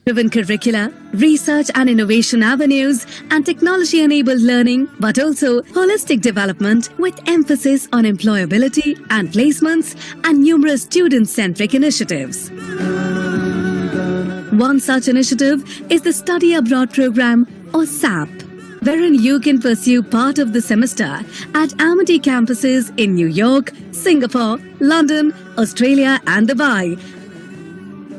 Driven curricula, research and innovation avenues, and technology-enabled learning, but also holistic development with emphasis on employability and placements and numerous student-centric initiatives. One such initiative is the Study Abroad Program, or SAP, wherein you can pursue part of the semester at Amity campuses in New York, Singapore, London, Australia and Dubai,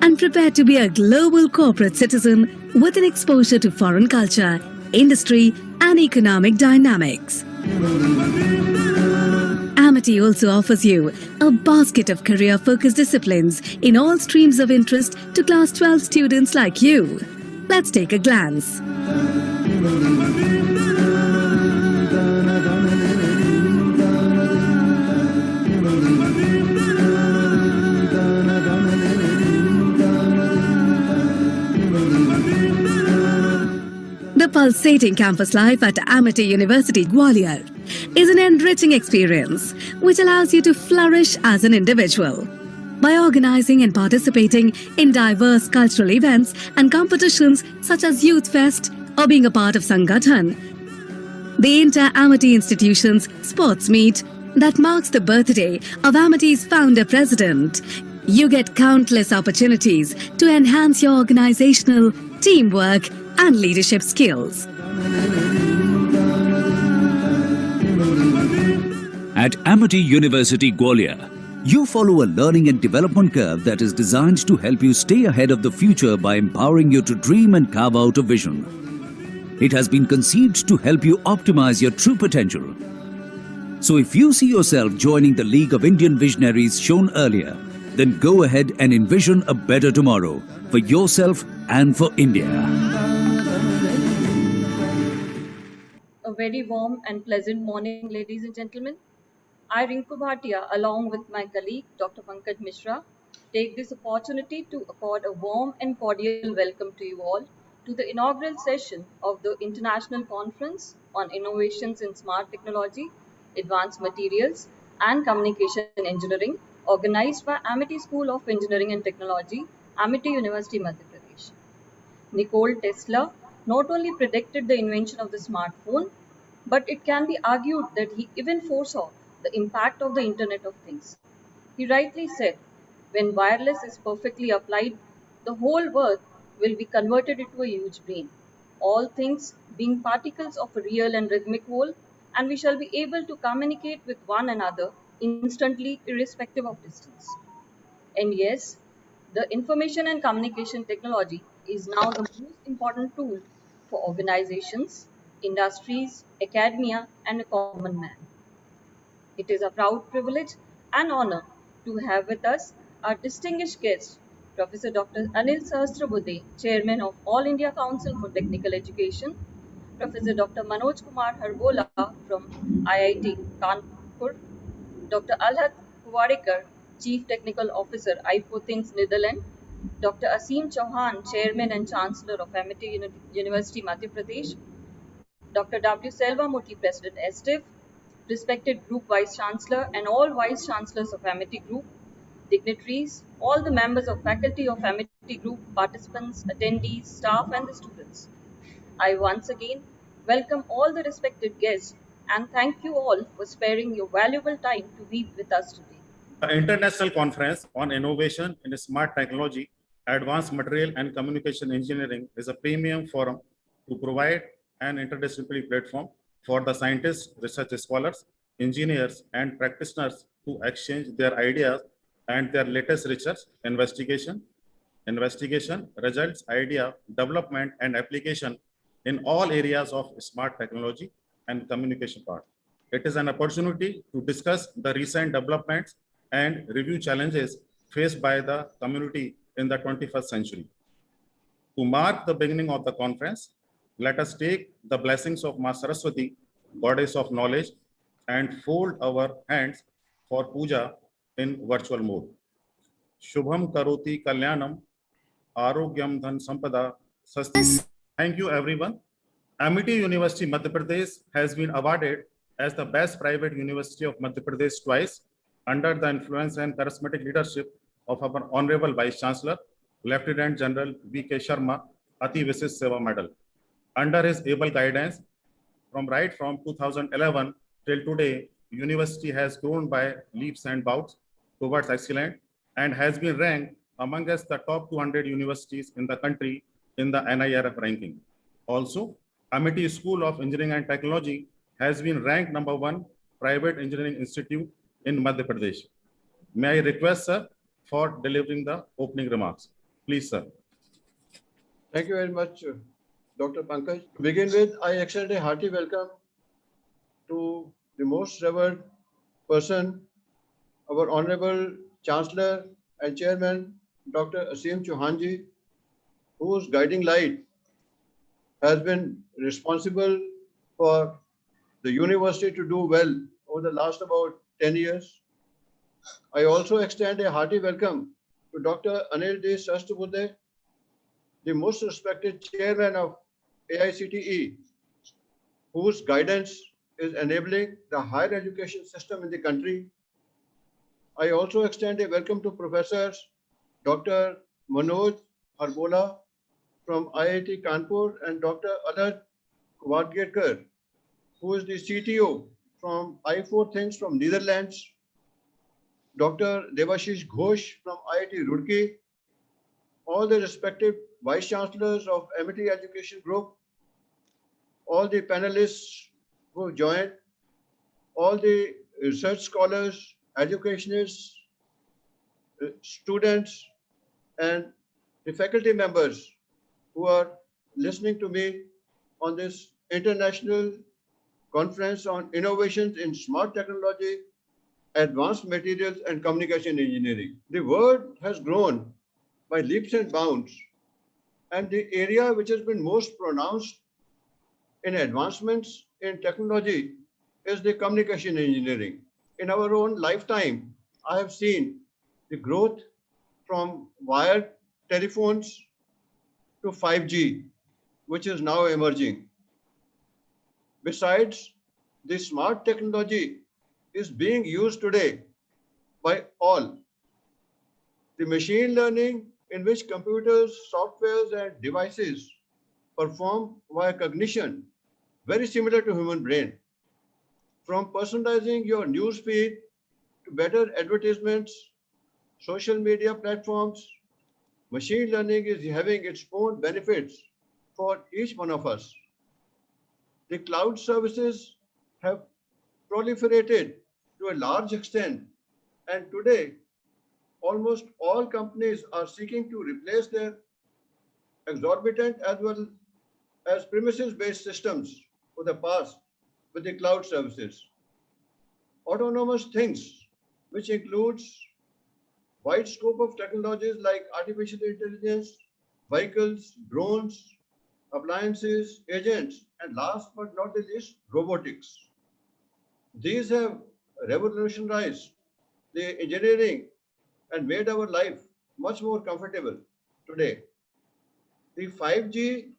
and prepare to be a global corporate citizen with an exposure to foreign culture, industry and economic dynamics. Amity also offers you a basket of career-focused disciplines in all streams of interest to Class 12 students like you. Let's take a glance. The pulsating campus life at Amity University, Gwalior is an enriching experience which allows you to flourish as an individual. By organizing and participating in diverse cultural events and competitions such as Youth Fest or being a part of Sangathan, the Inter-Amity Institution's sports meet that marks the birthday of Amity's founder-president, you get countless opportunities to enhance your organizational, teamwork and leadership skills. At Amity University, Gwalior, you follow a learning and development curve that is designed to help you stay ahead of the future by empowering you to dream and carve out a vision. It has been conceived to help you optimize your true potential. So if you see yourself joining the League of Indian Visionaries shown earlier, then go ahead and envision a better tomorrow for yourself and for India. A very warm and pleasant morning, ladies and gentlemen. I, Rinku Bhatia, along with my colleague, Dr. Pankaj Mishra, take this opportunity to accord a warm and cordial welcome to you all to the inaugural session of the International Conference on Innovations in Smart Technology, Advanced Materials and Communication Engineering, organized by Amity School of Engineering and Technology, Amity University, Madhya Pradesh. Nikola Tesla not only predicted the invention of the smartphone, but it can be argued that he even foresaw the impact of the Internet of Things. He rightly said, when wireless is perfectly applied, the whole world will be converted into a huge brain, all things being particles of a real and rhythmic whole, and we shall be able to communicate with one another instantly, irrespective of distance. And yes, the information and communication technology is now the most important tool for organizations, industries, academia, and a common man. It is a proud privilege and honor to have with us our distinguished guest, Professor Dr. Anil Sahasrabudhe, Chairman of All India Council for Technical Education, Professor Dr. Manoj Kumar Harbola from IIT Kanpur, Dr. Alhat Kuwadekar, Chief Technical Officer, IPO-Things, Netherlands, Dr. Aseem Chauhan, Chairman and Chancellor of Amity University, Madhya Pradesh, Dr. W. Selvamoorthy, President, STIF, respected Group Vice Chancellor and all Vice Chancellors of Amity Group, dignitaries, all the members of faculty of Amity Group, participants, attendees, staff and the students. I once again welcome all the respected guests and thank you all for sparing your valuable time to be with us today. The International Conference on Innovation in Smart Technology, Advanced Material and Communication Engineering is a premium forum to provide an interdisciplinary platform for the scientists, research scholars, engineers, and practitioners to exchange their ideas and their latest research, investigation, results, idea, development, and application in all areas of smart technology and communication part. It is an opportunity to discuss the recent developments and review challenges faced by the community in the 21st century. To mark the beginning of the conference, let us take the blessings of Ma Saraswati, goddess of knowledge, and fold our hands for puja in virtual mode. Shubham Karoti Kalyanam, Arogyam Dhan Sampada Sasti. Thank you, everyone. Amity University, Madhya Pradesh has been awarded as the best private university of Madhya Pradesh twice under the influence and charismatic leadership of our Honorable Vice Chancellor, Lieutenant General V.K. Sharma Ati Visis Seva Medal. Under his able guidance, from 2011 till today, university has grown by leaps and bounds towards excellence and has been ranked amongst the top 200 universities in the country in the NIRF ranking. Also, Amity School of Engineering and Technology has been ranked #1 private engineering institute in Madhya Pradesh. May I request, sir, for delivering the opening remarks. Please, sir. Thank you very much, Dr. Pankaj. To begin with, I extend a hearty welcome to the most revered person, our Honorable Chancellor and Chairman, Dr. Aseem Chauhanji, whose guiding light has been responsible for the university to do well over the last about 10 years. I also extend a hearty welcome to Dr. Anil D. Sastubudhe, the most respected chairman of AICTE, whose guidance is enabling the higher education system in the country. I also extend a welcome to Professors Dr. Manoj Arbola from IIT Kanpur and Dr. Alad Kwadgekar, who is the CTO from i4Things from Netherlands, Dr. Devashish Ghosh from IIT Roorkee, all the respective Vice Chancellors of Amity Education Group, all the panelists who have joined, all the research scholars, educationists, students, and the faculty members who are listening to me on this international conference on innovations in smart technology, advanced materials, and communication engineering. The world has grown by leaps and bounds, and the area which has been most pronounced in advancements in technology is the communication engineering. In our own lifetime, I have seen the growth from wired telephones to 5G, which is now emerging. Besides, the smart technology is being used today by all. The machine learning in which computers, softwares, and devices perform via cognition, very similar to human brain. From personalizing your news feed to better advertisements, social media platforms, machine learning is having its own benefits for each one of us. The cloud services have proliferated to a large extent, and today almost all companies are seeking to replace their exorbitant as well as premises-based systems for the past with the cloud services. Autonomous things, which includes wide scope of technologies like artificial intelligence, vehicles, drones, appliances, agents, and last but not the least, robotics. These have revolutionized the engineering and made our life much more comfortable today. The 5G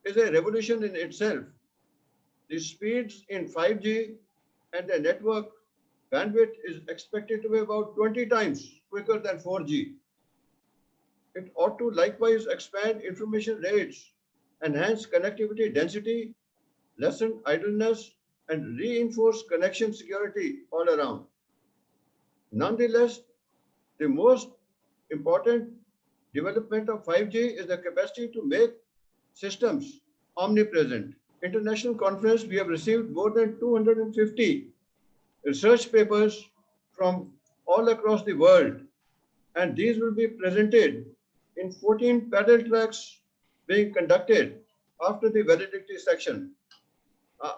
is a revolution in itself. The speeds in 5G and the network bandwidth is expected to be about 20 times quicker than 4G. It ought to likewise expand information rates, enhance connectivity density, lessen idleness, and reinforce connection security all around. Nonetheless, the most important development of 5G is the capacity to make systems omnipresent. International conference, we have received more than 250 research papers from all across the world, and these will be presented in 14 parallel tracks being conducted after the valedictory section,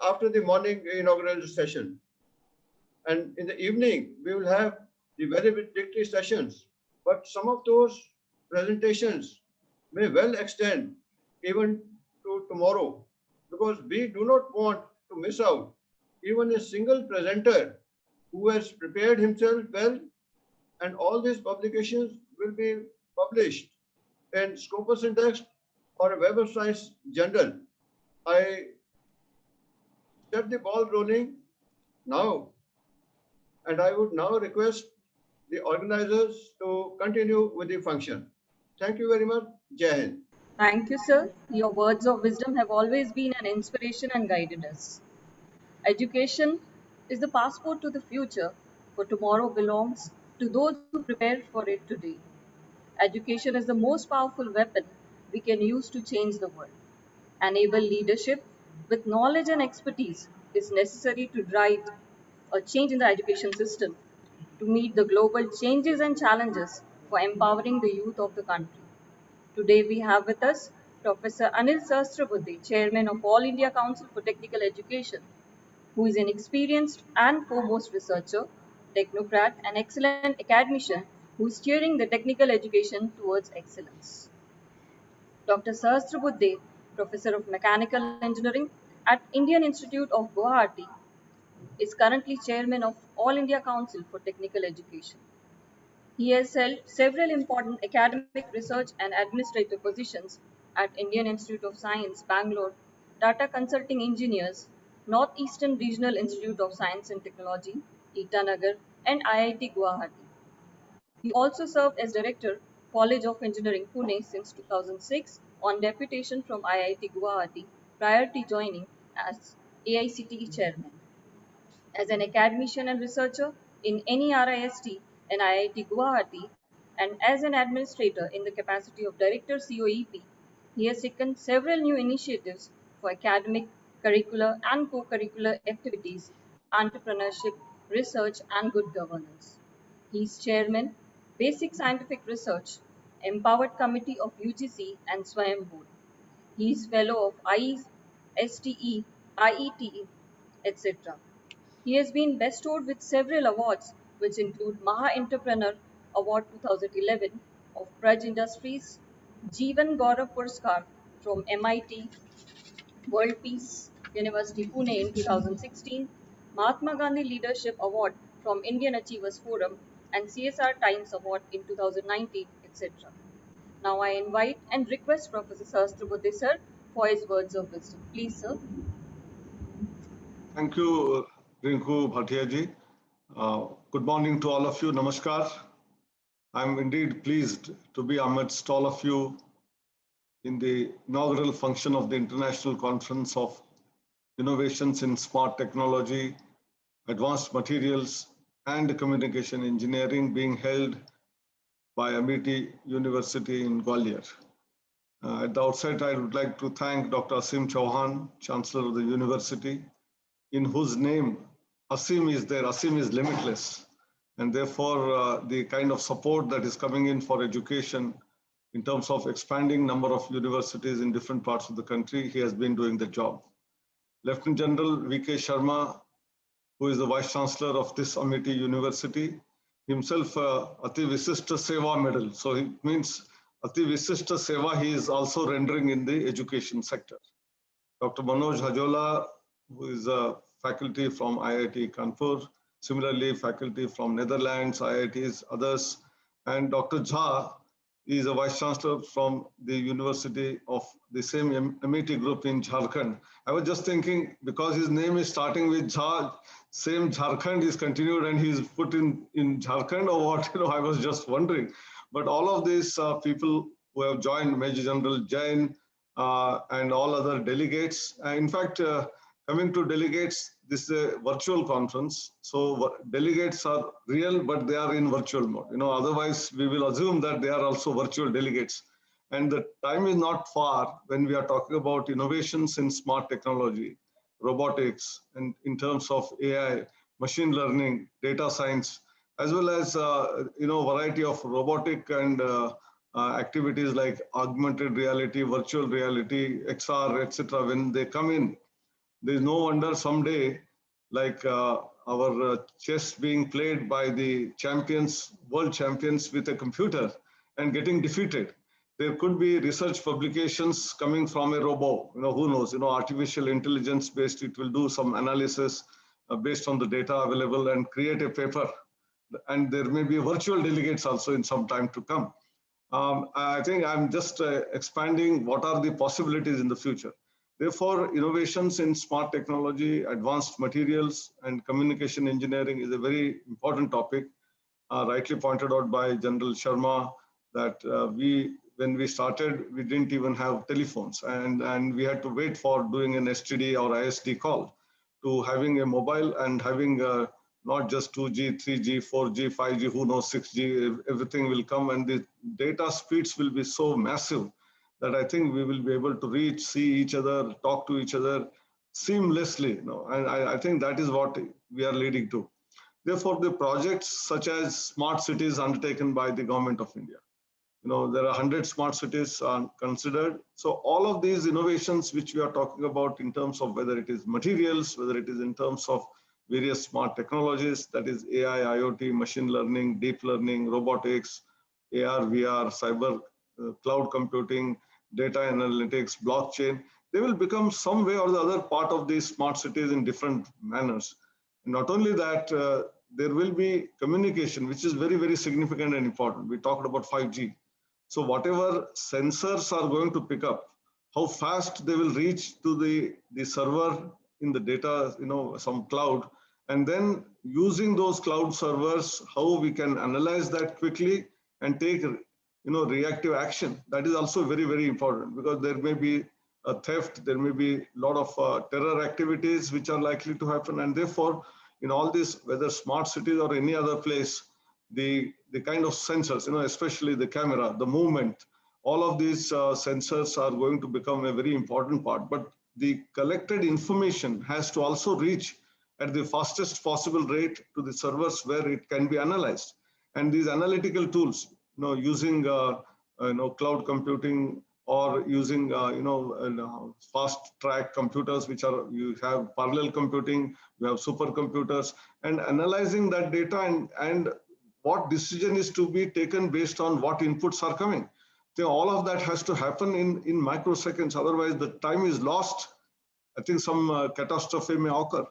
after the morning inaugural session. And in the evening, we will have the valedictory sessions, but some of those presentations may well extend even to tomorrow, because we do not want to miss out even a single presenter who has prepared himself well, and all these publications will be published in Scopus Index or a Web of Science journal. I set the ball rolling now, and I would now request the organizers to continue with the function. Thank you very much. Jai Hind. Thank you, sir. Your words of wisdom have always been an inspiration and guided us. Education is the passport to the future, for tomorrow belongs to those who prepare for it today. Education is the most powerful weapon we can use to change the world. Enable leadership with knowledge and expertise is necessary to drive a change in the education system to meet the global changes and challenges for empowering the youth of the country. Today we have with us Professor Anil Sahasrabudhe, Chairman of All India Council for Technical Education, who is an experienced and foremost researcher, technocrat, and excellent academician who is steering the technical education towards excellence. Dr. Sahasrabudhe, Professor of Mechanical Engineering at Indian Institute of Guwahati, is currently Chairman of All India Council for Technical Education. He has held several important academic, research, and administrative positions at Indian Institute of Science, Bangalore, Tata Consulting Engineers, Northeastern Regional Institute of Science and Technology, Itanagar, and IIT Guwahati. He also served as Director, College of Engineering, Pune since 2006 on deputation from IIT Guwahati prior to joining as AICTE Chairman. As an academician and researcher in NERIST and IIT Guwahati, and as an administrator in the capacity of Director COEP, he has taken several new initiatives for academic, curricular, and co curricular activities, entrepreneurship, research, and good governance. He is Chairman, Basic Scientific Research, Empowered Committee of UGC and SWAYAM Board. He is Fellow of ISTE, IETE, etc. He has been bestowed with several awards, which include Maha Entrepreneur Award 2011 of Praj Industries, Jeevan Gaurav Puraskar from MIT, World Peace University Pune in 2016, Mahatma Gandhi Leadership Award from Indian Achievers Forum, and CSR Times Award in 2019, etc. Now I invite and request Professor Sahasrabudhe sir for his words of wisdom. Please, sir. Thank you, Rinku Bhatia ji. Good morning to all of you. Namaskar. I'm indeed pleased to be amidst all of you in the inaugural function of the International Conference of Innovations in Smart Technology, Advanced Materials, and Communication Engineering being held by Amity University in Gwalior. At the outset, I would like to thank Dr. Asim Chauhan, Chancellor of the University, in whose name Asim is there. Asim is limitless. And therefore, the kind of support that is coming in for education in terms of expanding number of universities in different parts of the country, he has been doing the job. Lieutenant General V.K. Sharma, who is the Vice Chancellor of this Amity University, himself Ati Visishta Seva Medal. So it means Ati Visishta Seva he is also rendering in the education sector. Dr. Manoj Hajola, who is a faculty from IIT Kanpur, similarly faculty from Netherlands, IITs, others, and Dr. Jha is a Vice Chancellor from the University of the same Amity group in Jharkhand. I was just thinking, because his name is starting with Jha, same Jharkhand is continued and he's put in Jharkhand or what, I was just wondering. But all of these people who have joined, Major General Jain and all other delegates, in fact, coming to delegates, this is a virtual conference. So delegates are real, but they are in virtual mode. Otherwise we will assume that they are also virtual delegates. And the time is not far when we are talking about innovations in smart technology, robotics, and in terms of AI, machine learning, data science, as well as variety of robotic and activities like augmented reality, virtual reality, XR, etc. When they come in, there's no wonder someday, like our chess being played by the champions, world champions with a computer and getting defeated. There could be research publications coming from a robot, who knows, artificial intelligence based, it will do some analysis based on the data available and create a paper. And there may be virtual delegates also in some time to come. I think I'm just expanding what are the possibilities in the future. Therefore, innovations in smart technology, advanced materials, and communication engineering is a very important topic, rightly pointed out by General Sharma, that we when we started, we didn't even have telephones, and we had to wait for doing an STD or ISD call to having a mobile and having not just 2G, 3G, 4G, 5G, who knows, 6G, everything will come, and the data speeds will be so massive that I think we will be able to reach, see each other, talk to each other seamlessly. And I think that is what we are leading to. Therefore, the projects such as smart cities undertaken by the Government of India, there are 100 smart cities considered. So all of these innovations which we are talking about in terms of whether it is materials, whether it is in terms of various smart technologies, that is AI, IoT, machine learning, deep learning, robotics, AR, VR, cyber, cloud computing, data analytics, blockchain, they will become some way or the other part of these smart cities in different manners. Not only that, there will be communication, which is very, very significant and important. We talked about 5G. So whatever sensors are going to pick up, how fast they will reach to the server in the data, some cloud, and then using those cloud servers, how we can analyze that quickly and take, reactive action. That is also very, very important, because there may be a theft, there may be a lot of terror activities which are likely to happen, and therefore, in all this, whether smart cities or any other place, the kind of sensors, especially the camera, the movement, all of these sensors are going to become a very important part. But the collected information has to also reach at the fastest possible rate to the servers where it can be analyzed. And these analytical tools, using cloud computing or using fast track computers, which are, you have parallel computing, you have supercomputers, and analyzing that data and what decision is to be taken based on what inputs are coming. So all of that has to happen in microseconds. Otherwise, the time is lost. I think some catastrophe may occur.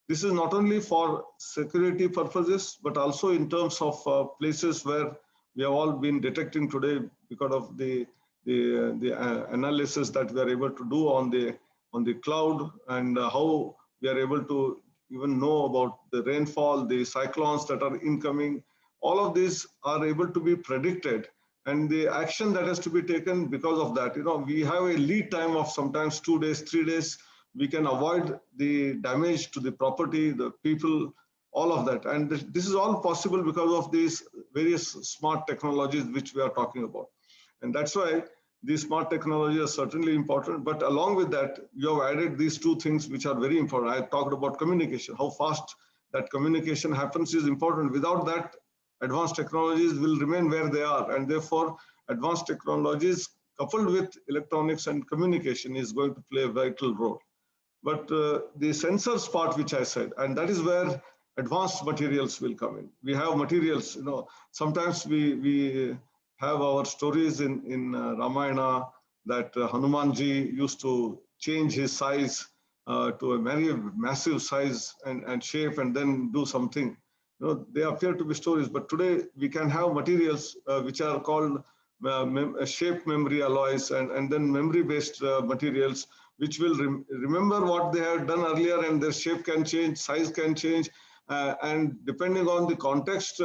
This is not only for security purposes, but also in terms of places where we have all been detecting today because of the analysis that we are able to do on the cloud, and how we are able to even know about the rainfall, the cyclones that are incoming. All of these are able to be predicted, and the action that has to be taken because of that. We have a lead time of sometimes 2 days, 3 days. We can avoid the damage to the property, the people, all of that. And this is all possible because of these various smart technologies which we are talking about. And that's why these smart technologies are certainly important. But along with that, you have added these two things which are very important. I talked about communication. How fast that communication happens is important. Without that, advanced technologies will remain where they are. And therefore, advanced technologies coupled with electronics and communication is going to play a vital role. But the sensors part, which I said, and that is where advanced materials will come in. We have materials, sometimes we have our stories in Ramayana that Hanumanji used to change his size to a very massive size and shape and then do something. They appear to be stories, but today we can have materials which are called shape memory alloys and then memory-based materials, which will remember what they have done earlier, and their shape can change, size can change, and depending on the context,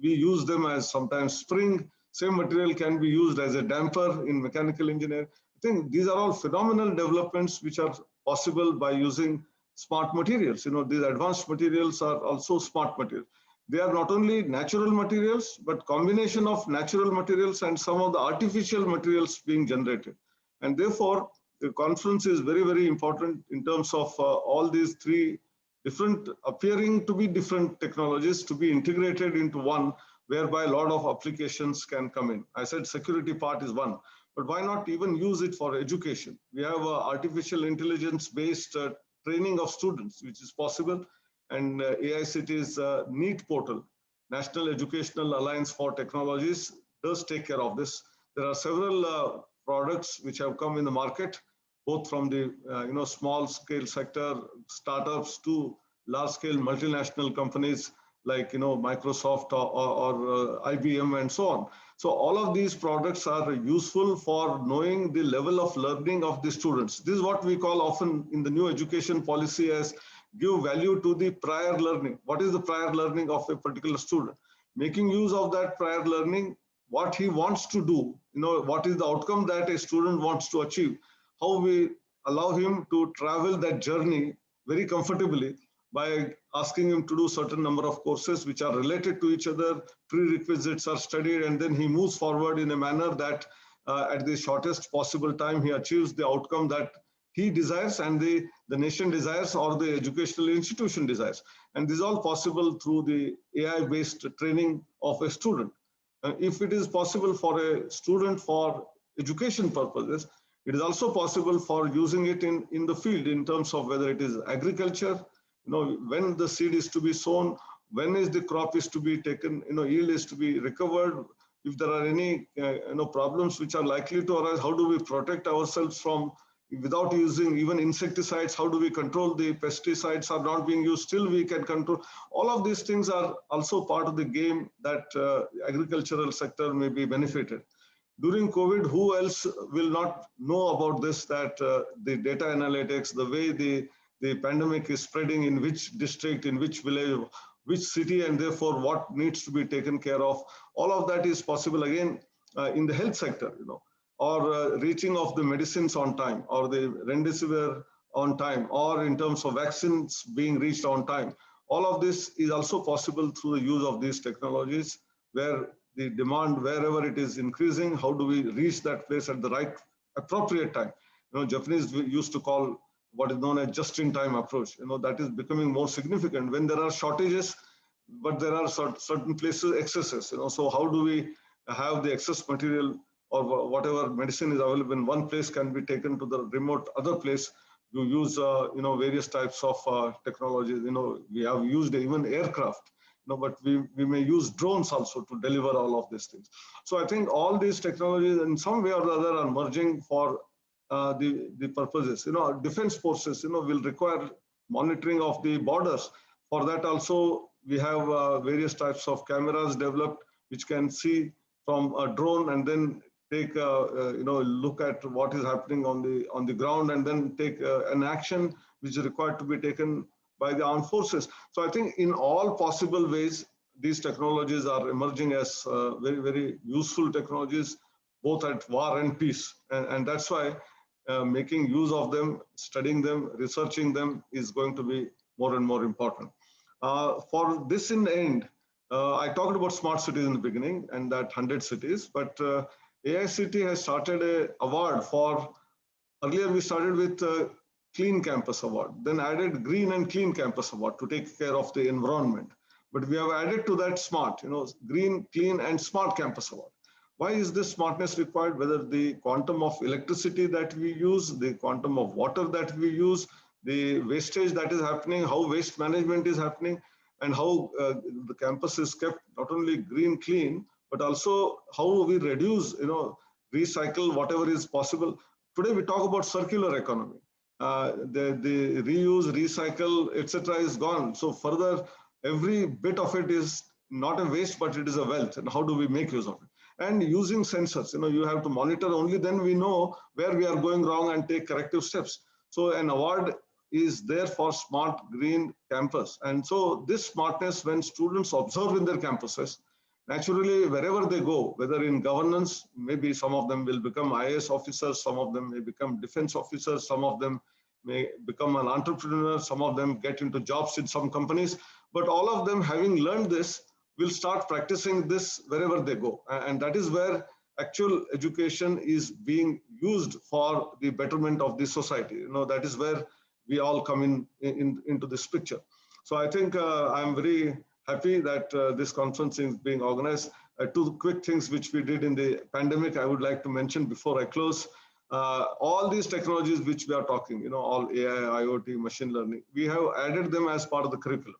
we use them as sometimes spring. Same material can be used as a damper in mechanical engineering. I think these are all phenomenal developments which are possible by using smart materials. These advanced materials are also smart materials. They are not only natural materials, but combination of natural materials and some of the artificial materials being generated. And therefore, the conference is very, very important in terms of all these three different, appearing to be different technologies to be integrated into one, whereby a lot of applications can come in. I said security part is one, but why not even use it for education? We have artificial intelligence-based training of students, which is possible. And AICT's NEET portal, National Educational Alliance for Technologies, does take care of this. There are several products which have come in the market, both from the small scale sector startups to large scale multinational companies like Microsoft or IBM and so on. So all of these products are useful for knowing the level of learning of the students. This is what we call often in the new education policy as give value to the prior learning. What is the prior learning of a particular student? Making use of that prior learning, what he wants to do what is the outcome that a student wants to achieve, how we allow him to travel that journey very comfortably by asking him to do certain number of courses which are related to each other, prerequisites are studied, and then he moves forward in a manner that at the shortest possible time he achieves the outcome that he desires and the nation desires or the educational institution desires. And this is all possible through the AI-based training of a student. If it is possible for a student for education purposes, it is also possible for using it in the field in terms of whether it is agriculture, when the seed is to be sown, when is the crop is to be taken, yield is to be recovered. If there are any, problems which are likely to arise, how do we protect ourselves from, without using even insecticides, how do we control the pesticides are not being used, still we can control. All of these things are also part of the game that agricultural sector may be benefited. During COVID, who else will not know about this, that the data analytics, the way the pandemic is spreading, in which district, in which village, which city, and therefore what needs to be taken care of. All of that is possible again in the health sector, or reaching of the medicines on time, or the remdesivir on time, or in terms of vaccines being reached on time. All of this is also possible through the use of these technologies, where the demand, wherever it is increasing, how do we reach that place at the right appropriate time? Japanese used to call what is known as just-in-time approach. That is becoming more significant when there are shortages, but there are certain places excesses. So how do we have the excess material, or whatever medicine is available in one place can be taken to the remote other place? You use various types of technologies. We have used even aircraft. But we may use drones also to deliver all of these things. So I think all these technologies in some way or the other are merging for the purposes. Defense forces, will require monitoring of the borders. For that also, we have various types of cameras developed which can see from a drone and then take look at what is happening on the ground, and then take an action which is required to be taken by the armed forces. So I think in all possible ways, these technologies are emerging as very, very useful technologies, both at war and peace. And that's why making use of them, studying them, researching them is going to be more and more important. For this in the end, I talked about smart cities in the beginning and that 100 cities, but AICT has started an award for, earlier we started with Clean Campus Award, then added Green and Clean Campus Award to take care of the environment. But we have added to that smart, Green, Clean and Smart Campus Award. Why is this smartness required? Whether the quantum of electricity that we use, the quantum of water that we use, the wastage that is happening, how waste management is happening, and how the campus is kept not only green, clean, but also how we reduce, recycle whatever is possible. Today we talk about circular economy. The reuse, recycle, etc. is gone. So further, every bit of it is not a waste, but it is a wealth. And how do we make use of it? And using sensors, you have to monitor, only then we know where we are going wrong and take corrective steps. So an award is there for Smart Green Campus. And so this smartness, when students observe in their campuses, naturally, wherever they go, whether in governance, maybe some of them will become IAS officers, some of them may become defense officers, some of them may become an entrepreneur, some of them get into jobs in some companies, but all of them, having learned this, will start practicing this wherever they go. And that is where actual education is being used for the betterment of the society. That is where we all come into this picture. So I think I'm very happy that this conference is being organized. Two quick things which we did in the pandemic, I would like to mention before I close. All these technologies which we are talking, all AI, IoT, machine learning, we have added them as part of the curriculum.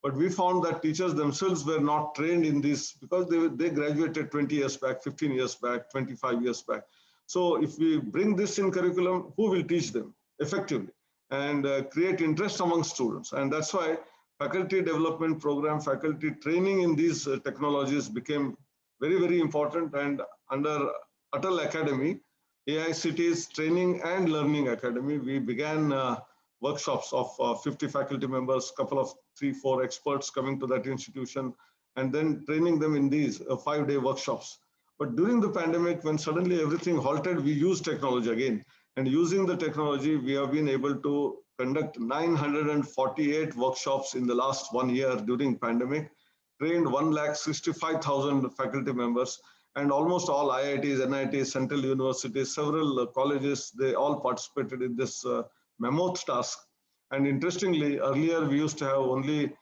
But we found that teachers themselves were not trained in this because they graduated 20 years back, 15 years back, 25 years back. So if we bring this in curriculum, who will teach them effectively and create interest among students? And that's why faculty development program, faculty training in these technologies became very, very important. And under Atal Academy, AICT's Training and Learning Academy, we began workshops of 50 faculty members, couple of 3-4 experts coming to that institution, and then training them in these 5-day workshops But during the pandemic, when suddenly everything halted, we used technology again. And using the technology, we have been able to conduct 948 workshops in the last 1 year during pandemic, trained 165,000 faculty members, and almost all IITs, NITs, central universities, several colleges, they all participated in this mammoth task. And interestingly, earlier we used to have only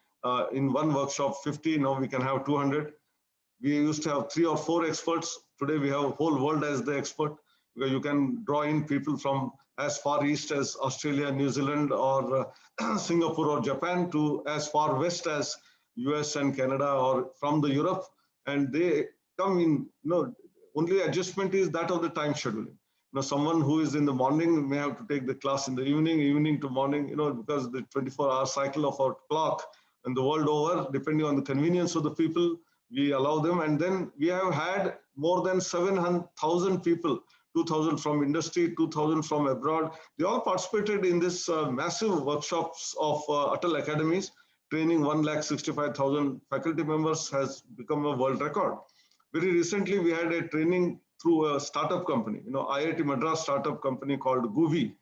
in one workshop 50, now we can have 200. We used to have 3 or 4 experts. Today we have a whole world as the expert, because you can draw in people from as far east as Australia, New Zealand, or Singapore or Japan, to as far west as US and Canada, or from the Europe, and they come in, only adjustment is that of the time scheduling. Someone who is in the morning may have to take the class in the evening to morning, because the 24-hour cycle of our clock and the world over, depending on the convenience of the people, we allow them. And then we have had more than 700,000 people, 2,000 from industry, 2,000 from abroad. They all participated in this massive workshops of Atal Academies. Training 165,000 faculty members has become a world record. Very recently, we had a training through a startup company, IIT Madras startup company called Guvi.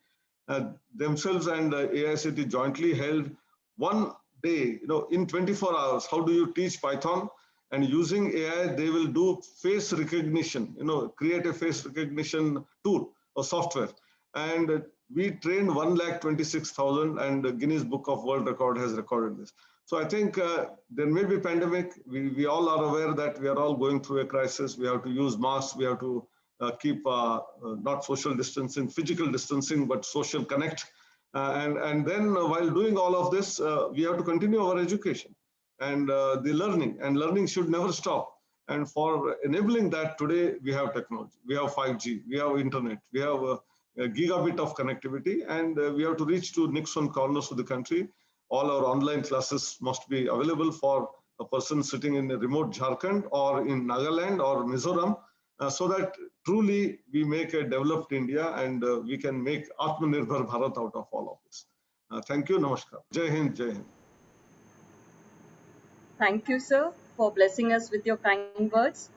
Themselves and AICT jointly held 1 day, in 24 hours, how do you teach Python? And using AI, they will do face recognition, create a face recognition tool or software. And we trained 126,000, and Guinness Book of World Record has recorded this. So I think there may be pandemic. We all are aware that we are all going through a crisis. We have to use masks. We have to keep not social distancing, physical distancing, but social connect. And then while doing all of this, we have to continue our education and the learning. And learning should never stop. And for enabling that, today we have technology. We have 5G. We have internet. We have a gigabit of connectivity, and we have to reach to Nixon corners of the country. All our online classes must be available for a person sitting in a remote Jharkhand or in Nagaland or Mizoram, so that truly we make a developed India, and we can make Atmanirbhar Bharat out of all of this. Thank you. Namaskar. Jai Hind. Jai Hind. Thank you, sir, for blessing us with your kind words.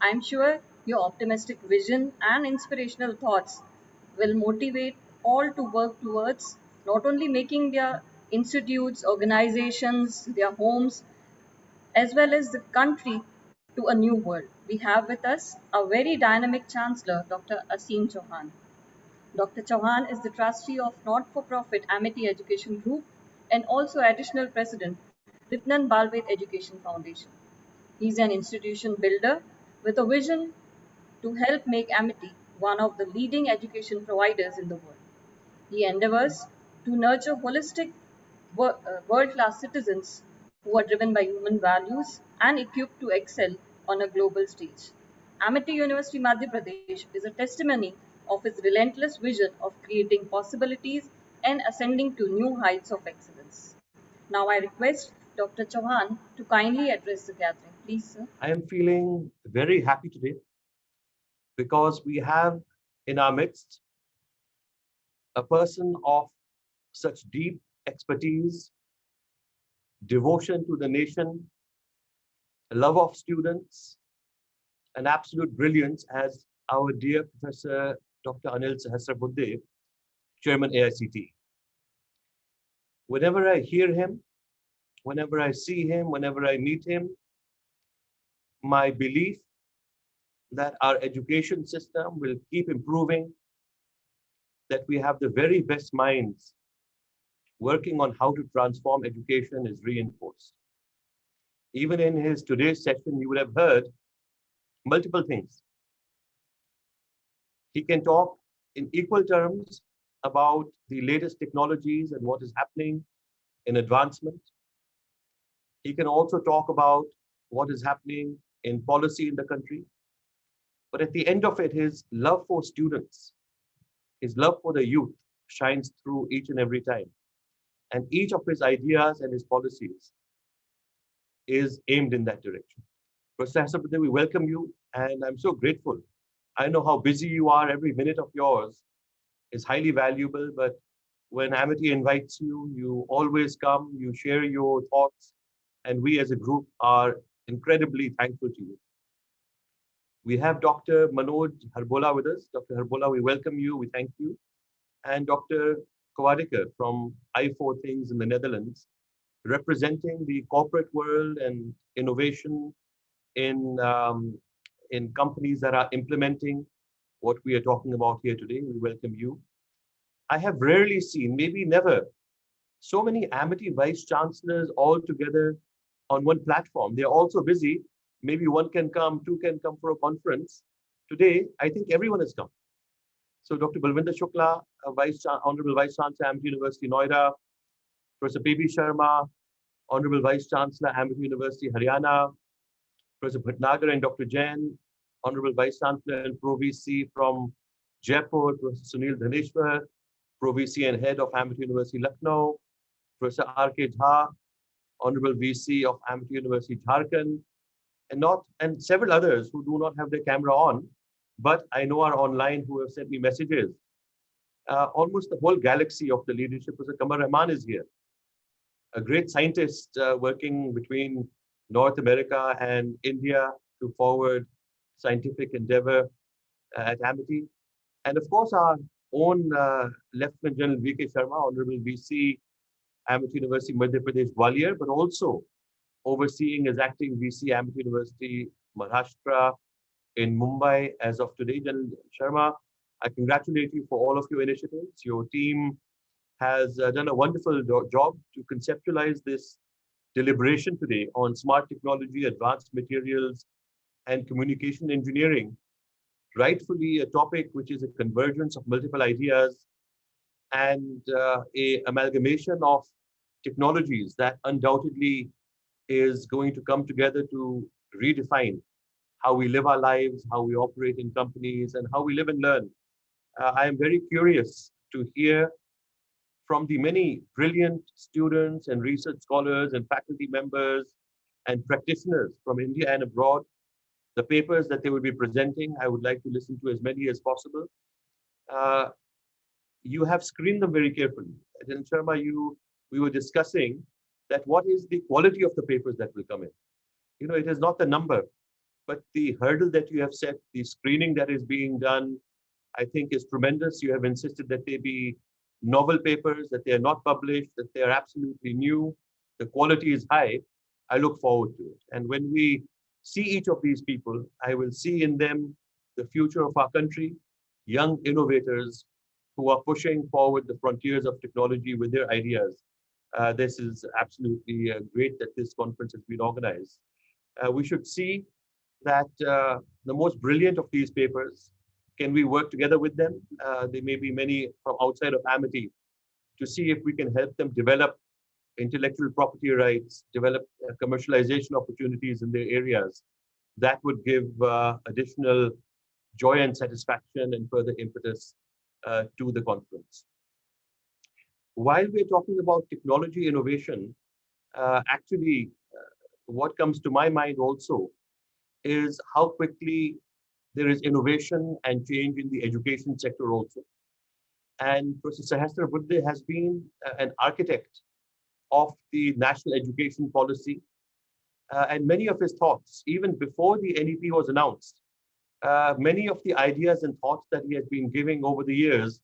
I'm sure your optimistic vision and inspirational thoughts will motivate all to work towards not only making their institutes, organizations, their homes, as well as the country to a new world. We have with us a very dynamic Chancellor, Dr. Aseem Chauhan. Dr. Chauhan is the trustee of not-for-profit Amity Education Group and also additional president, Ripnan Balvet Education Foundation. He is an institution builder with a vision to help make Amity one of the leading education providers in the world. He endeavors to nurture holistic, world-class citizens who are driven by human values and equipped to excel on a global stage. Amity University Madhya Pradesh is a testimony of his relentless vision of creating possibilities and ascending to new heights of excellence. Now I request Dr. Chauhan to kindly address the gathering. Please, sir. I am feeling very happy today because we have in our midst a person of such deep expertise, devotion to the nation, a love of students, and absolute brilliance as our dear Professor Dr. Anil Sahasrabudhe, Chairman AICT. Whenever I hear him, whenever I see him, whenever I meet him, my belief that our education system will keep improving, that we have the very best minds working on how to transform education is reinforced. Even in his today's session, you would have heard multiple things. He can talk in equal terms about the latest technologies and what is happening in advancement. He can also talk about what is happening in policy in the country. But at the end of it, his love for students, his love for the youth shines through each and every time. And each of his ideas and his policies is aimed in that direction. Professor Sahasrabudhe, we welcome you, and I'm so grateful. I know how busy you are. Every minute of yours is highly valuable, but when Amity invites you, you always come, you share your thoughts, and we as a group are incredibly thankful to you. We have Dr. Manoj Harbola with us. Dr. Harbola, we welcome you, we thank you. And Dr. Kowadikar from i4 Things in the Netherlands, representing the corporate world and innovation in companies that are implementing what we are talking about here today. We welcome you. I have rarely seen, maybe never, so many Amity vice chancellors all together on one platform. They're also busy. Maybe one can come, two can come for a conference. Today, I think everyone has come. So Dr. Balwinder Shukla, Honorable Vice Chancellor, Amity University, Noida, Professor P.B. Sharma, Honorable Vice Chancellor, Amity University, Haryana, Professor Bhatnagar and Dr. Jain, Honorable Vice Chancellor and Pro VC from Jaipur, Professor Sunil Dhaneshwar, Pro VC and Head of Amity University, Lucknow, Professor R.K. Jha, Honorable VC of Amity University, Jharkhand, and several others who do not have their camera on, but I know are online who have sent me messages. Almost the whole galaxy of the leadership. Professor Qamar Rahman is here, a great scientist working between North America and India to forward scientific endeavor at Amity. And of course, our own Lieutenant General V.K. Sharma, Honorable VC, Amity University, Madhya Pradesh, Gwalior, but also overseeing as acting VC, Amity University, Maharashtra, in Mumbai as of today. General Sharma, I congratulate you for all of your initiatives. Your team has done a wonderful job to conceptualize this deliberation today on smart technology, advanced materials, and communication engineering, rightfully a topic which is a convergence of multiple ideas and a amalgamation of technologies that undoubtedly is going to come together to redefine how we live our lives, how we operate in companies, and how we live and learn. I am very curious to hear from the many brilliant students and research scholars and faculty members and practitioners from India and abroad, the papers that they will be presenting. I would like to listen to as many as possible. You have screened them very carefully. And Sharma, we were discussing that what is the quality of the papers that will come in. You know, it is not the number, but the hurdle that you have set, the screening that is being done, I think is tremendous. You have insisted that they be novel papers, that they are not published, that they are absolutely new. The quality is high. I look forward to it. And when we see each of these people, I will see in them the future of our country, young innovators who are pushing forward the frontiers of technology with their ideas. This is absolutely great that this conference has been organized. We should see that the most brilliant of these papers, can we work together with them? There may be many from outside of Amity to see if we can help them develop intellectual property rights, develop commercialization opportunities in their areas. That would give additional joy and satisfaction and further impetus to the conference. While we're talking about technology innovation, what comes to my mind also is how quickly there is innovation and change in the education sector also. And Professor Sahasrabudhe has been an architect of the national education policy. And many of his thoughts, even before the NEP was announced, many of the ideas and thoughts that he has been giving over the years,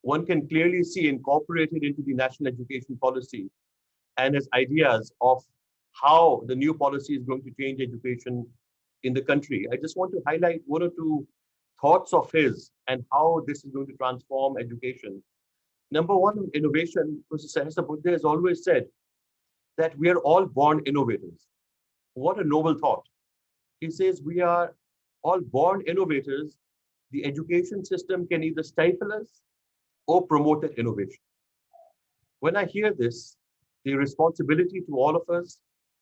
one can clearly see incorporated into the national education policy and his ideas of how the new policy is going to change education in the country. I just want to highlight one or two thoughts of his and how this is going to transform education. Number one, innovation. Professor Sahasrabudhe has always said that we are all born innovators. What a noble thought. He says we are all born innovators. The education system can either stifle us or promote that innovation. When I hear this, the responsibility to all of us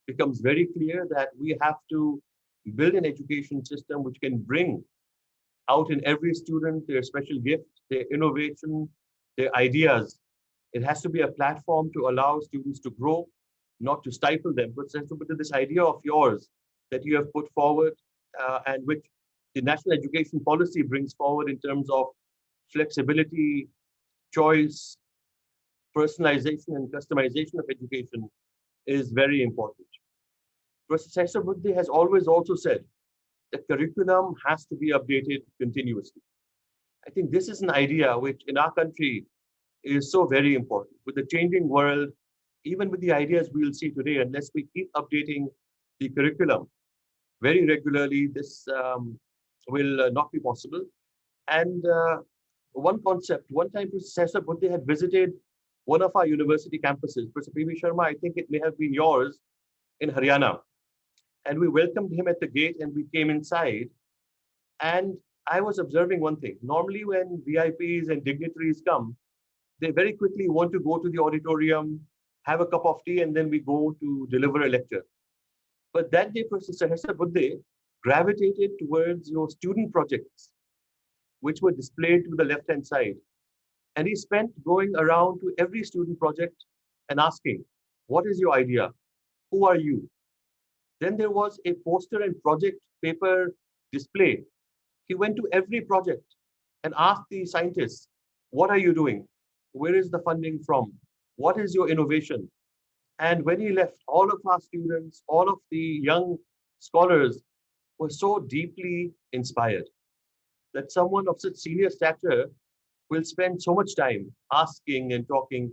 becomes very clear that we have to build an education system which can bring out in every student their special gift, their innovation, their ideas. It has to be a platform to allow students to grow, not to stifle them. But this idea of yours that you have put forward and which the national education policy brings forward in terms of flexibility, choice, personalization, and customization of education is very important. Professor Sahasrabudhe has always also said the curriculum has to be updated continuously. I think this is an idea which in our country is so very important. With the changing world, even with the ideas we'll see today, unless we keep updating the curriculum very regularly, this will not be possible. And one concept, one time Professor Buddhe had visited one of our university campuses. Professor P.V. Sharma, I think it may have been yours, in Haryana. And we welcomed him at the gate and we came inside. And I was observing one thing. Normally when VIPs and dignitaries come, they very quickly want to go to the auditorium, have a cup of tea, and then we go to deliver a lecture. But that day, Professor Buddhe gravitated towards your student projects, which were displayed to the left-hand side. And he spent going around to every student project and asking, what is your idea? Who are you? Then there was a poster and project paper display. He went to every project and asked the scientists, what are you doing? Where is the funding from? What is your innovation? And when he left, all of our students, all of the young scholars were so deeply inspired that someone of such senior stature will spend so much time asking and talking.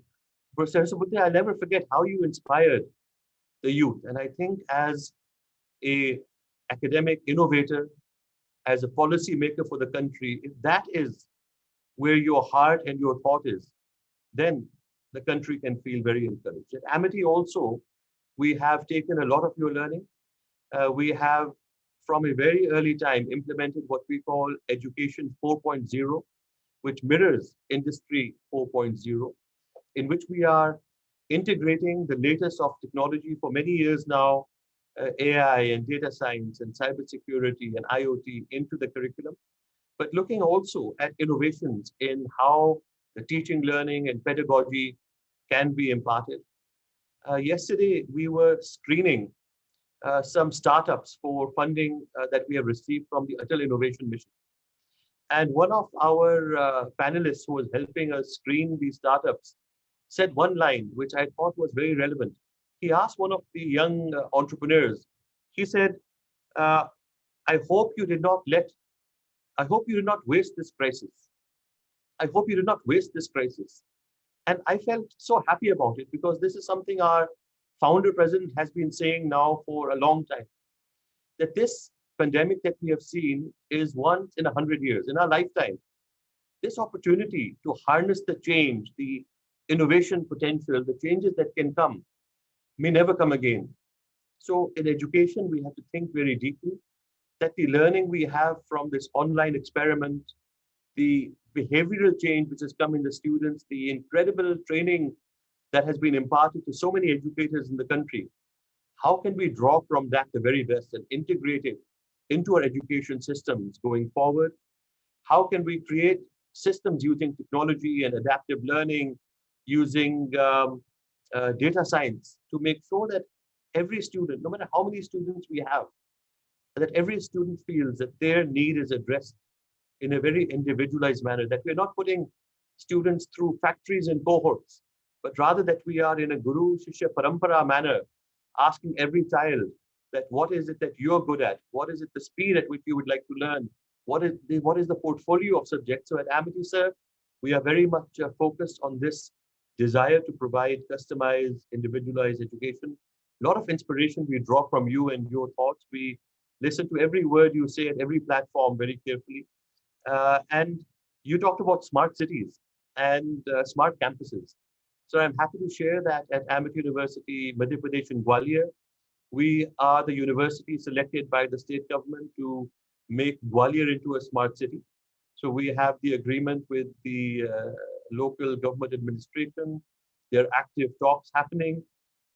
Professor Buddhe, I'll never forget how you inspired the youth. And I think as a academic innovator, as a policy maker for the country, if that is where your heart and your thought is, then the country can feel very encouraged. At Amity also, we have taken a lot of your learning. We have, from a very early time, implemented what we call Education 4.0, which mirrors Industry 4.0, in which we are integrating the latest of technology for many years now, AI and data science and cybersecurity and IoT into the curriculum, but looking also at innovations in how the teaching, learning, and pedagogy can be imparted. Yesterday, we were screening some startups for funding that we have received from the Atal Innovation Mission. And one of our panelists who was helping us screen these startups said one line, which I thought was very relevant. He asked one of the young entrepreneurs, he said, I hope you did not waste this crisis. I hope you did not waste this crisis. And I felt so happy about it because this is something our founder president has been saying now for a long time, that this pandemic that we have seen is once in 100 years, in our lifetime. This opportunity to harness the change, the innovation potential, the changes that can come, may never come again. So in education, we have to think very deeply that the learning we have from this online experiment, the behavioral change which has come in the students, the incredible training that has been imparted to so many educators in the country, how can we draw from that the very best and integrate it into our education systems going forward? How can we create systems using technology and adaptive learning, using data science to make sure that every student, no matter how many students we have, that every student feels that their need is addressed in a very individualized manner, that we're not putting students through factories and cohorts, but rather that we are in a Guru Shishya Parampara manner, asking every child that what is it that you're good at? What is it the speed at which you would like to learn? What is the portfolio of subjects? So at Amity, sir, we are very much focused on this desire to provide customized, individualized education. A lot of inspiration we draw from you and your thoughts. We listen to every word you say at every platform very carefully. And you talked about smart cities and smart campuses. So I'm happy to share that at Amity University, Madhya Pradesh in Gwalior, we are the university selected by the state government to make Gwalior into a smart city. So we have the agreement with the local government administration. There are active talks happening.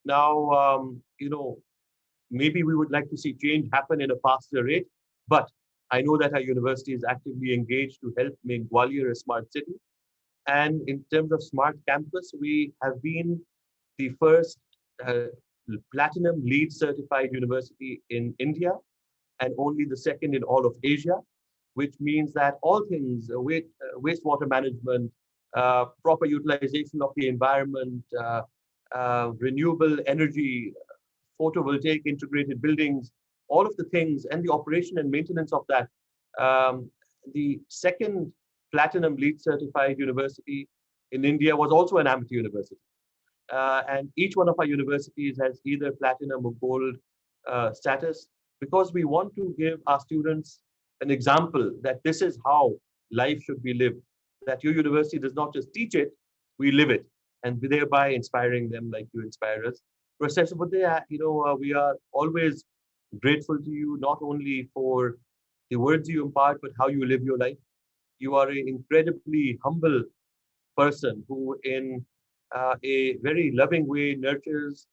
Now, maybe we would like to see change happen in a faster rate, but I know that our university is actively engaged to help make Gwalior a smart city. And in terms of smart campus, we have been the first platinum LEED certified university in India and only the second in all of Asia, which means that all things, wastewater management, proper utilization of the environment, renewable energy, photovoltaic integrated buildings, all of the things and the operation and maintenance of that. The second platinum LEED certified university in India was also an Amity University. And each one of our universities has either platinum or gold status, because we want to give our students an example that this is how life should be lived, that your university does not just teach it, we live it, and thereby inspiring them like you inspire us. Professor Buddhe, we are always grateful to you, not only for the words you impart, but how you live your life. You are an incredibly humble person who, in a very loving way, nurtures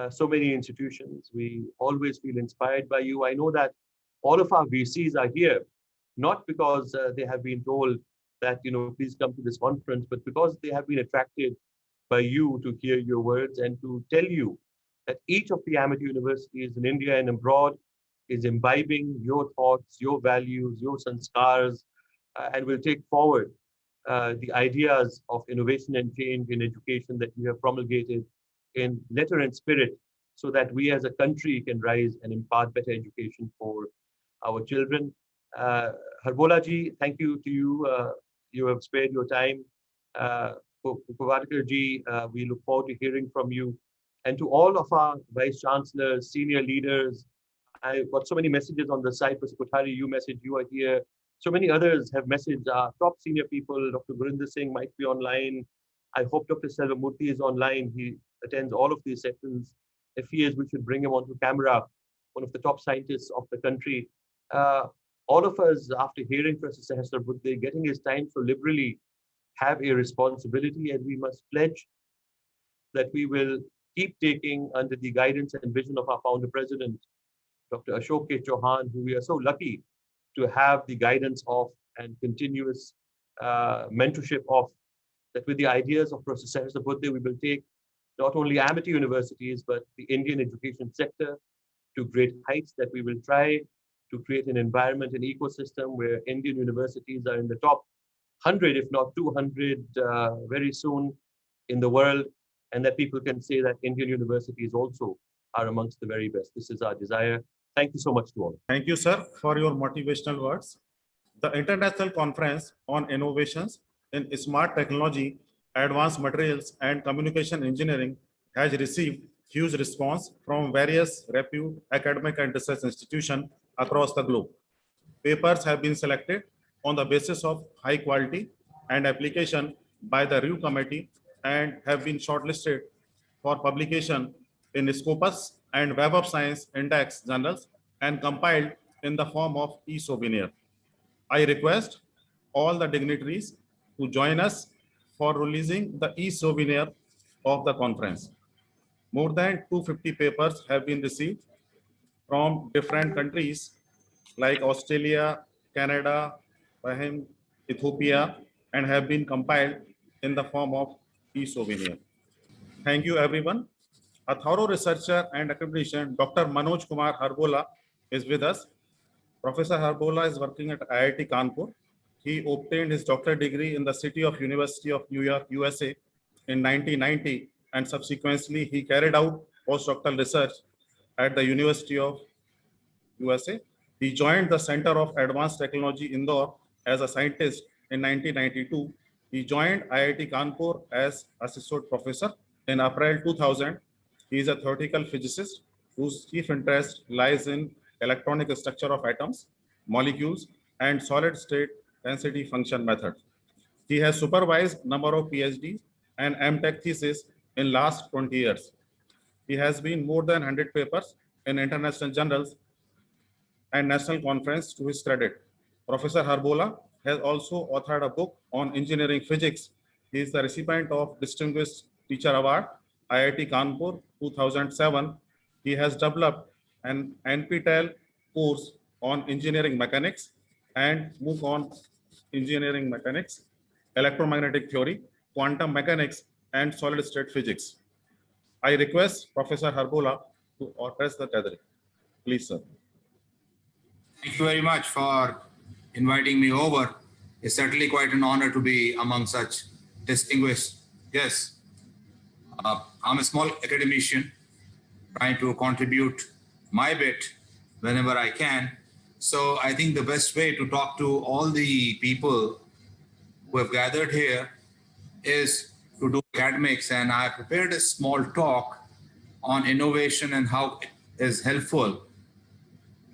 so many institutions. We always feel inspired by you. I know that all of our VCs are here, not because they have been told that, please come to this conference, but because they have been attracted by you to hear your words and to tell you that each of the Amity universities in India and abroad is imbibing your thoughts, your values, your sanskars, and will take forward the ideas of innovation and change in education that you have promulgated in letter and spirit, so that we as a country can rise and impart better education for our children. Harbola ji, thank you to you. You have spared your time. Purvadekar ji, we look forward to hearing from you. And to all of our vice chancellors, senior leaders, I've got so many messages on the site. Professor Kothari, you message, you are here. So many others have messaged. Top senior people, Dr. Gurinder Singh might be online. I hope Dr. Selvamurthy is online. He attends all of these sessions. If he is, we should bring him onto camera, one of the top scientists of the country. All of us, after hearing Professor Sahasrar Buddhe getting his time so liberally, have a responsibility, and we must pledge that we will keep taking under the guidance and vision of our founder president, Dr. Ashok K. Chauhan, who we are so lucky to have the guidance of and continuous mentorship of, that with the ideas of Professor Sahasrar Buddhe, we will take not only Amity universities, but the Indian education sector to great heights, that we will try to create an environment, an ecosystem where Indian universities are in the top 100, if not 200 very soon in the world, and that people can say that Indian universities also are amongst the very best. This is our desire. Thank you so much to all. Thank you, sir, for your motivational words. The International Conference on Innovations in Smart Technology, Advanced Materials and Communication Engineering has received huge response from various reputed academic and research institutions across the globe. Papers have been selected on the basis of high quality and application by the review committee and have been shortlisted for publication in Scopus and Web of Science Index journals and compiled in the form of e-souvenir. I request all the dignitaries to join us for releasing the e-souvenir of the conference. More than 250 papers have been received from different countries like Australia, Canada, Bahrain, Ethiopia, and have been compiled in the form of e-souvenir. Thank you, everyone. A thorough researcher and academician, Dr. Manoj Kumar Harbola, is with us. Professor Harbola is working at IIT Kanpur. He obtained his doctorate degree in the City of University of New York, USA in 1990, and subsequently he carried out postdoctoral research at the University of USA. He joined the Center of Advanced Technology Indore as a scientist in 1992. He joined IIT Kanpur as associate professor. In April 2000, he is a theoretical physicist whose chief interest lies in electronic structure of atoms, molecules, and solid-state density function methods. He has supervised number of PhDs and MTech theses in last 20 years. He has been more than 100 papers in international journals and national conference to his credit. Professor Harbola has also authored a book on engineering physics. He is the recipient of Distinguished Teacher Award, IIT Kanpur 2007. He has developed an NPTEL course on engineering mechanics and MOOC on engineering mechanics, electromagnetic theory, quantum mechanics, and solid-state physics. I request Professor Harbola to address the gathering. Please, sir. Thank you very much for inviting me over. It's certainly quite an honor to be among such distinguished guests. I'm a small academician trying to contribute my bit whenever I can. So I think the best way to talk to all the people who have gathered here is to do academics, and I prepared a small talk on innovation and how it is helpful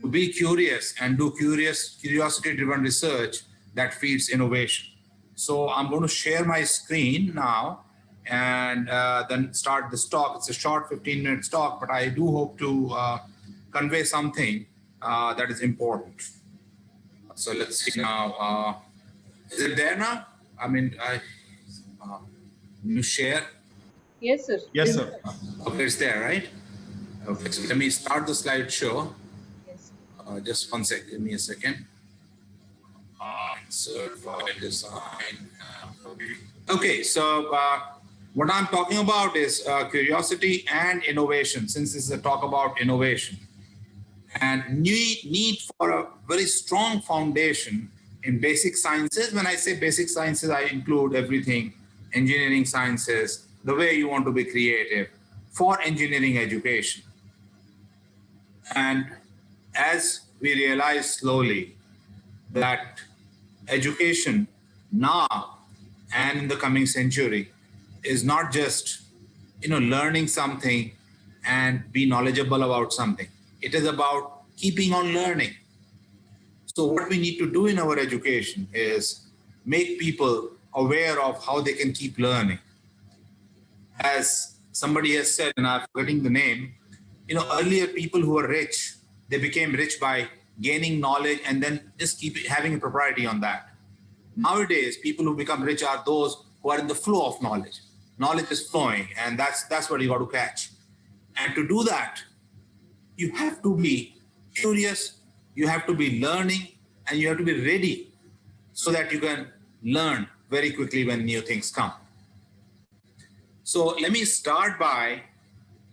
to be curious and do curiosity-driven research that feeds innovation. So I'm going to share my screen now and then start this talk. It's a short 15-minute talk, but I do hope to convey something that is important. So let's see now. Is it there now? I mean, you share? Yes, sir. Yes, sir. Okay, it's there, right? Okay, so let me start the slideshow. Yes. Just one sec, give me a second. Insert file design. Okay, so what I'm talking about is curiosity and innovation, since this is a talk about innovation. And need for a very strong foundation in basic sciences. When I say basic sciences, I include everything, engineering sciences, the way you want to be creative for engineering education. And as we realize slowly that education now and in the coming century is not just, learning something and be knowledgeable about something. It is about keeping on learning. So what we need to do in our education is make people aware of how they can keep learning. As somebody has said, and I'm forgetting the name, earlier people who were rich, they became rich by gaining knowledge and then just keep having a propriety on that. Nowadays, people who become rich are those who are in the flow of knowledge. Knowledge is flowing, and that's what you got to catch. And to do that, you have to be curious, you have to be learning, and you have to be ready so that you can learn very quickly when new things come. So let me start by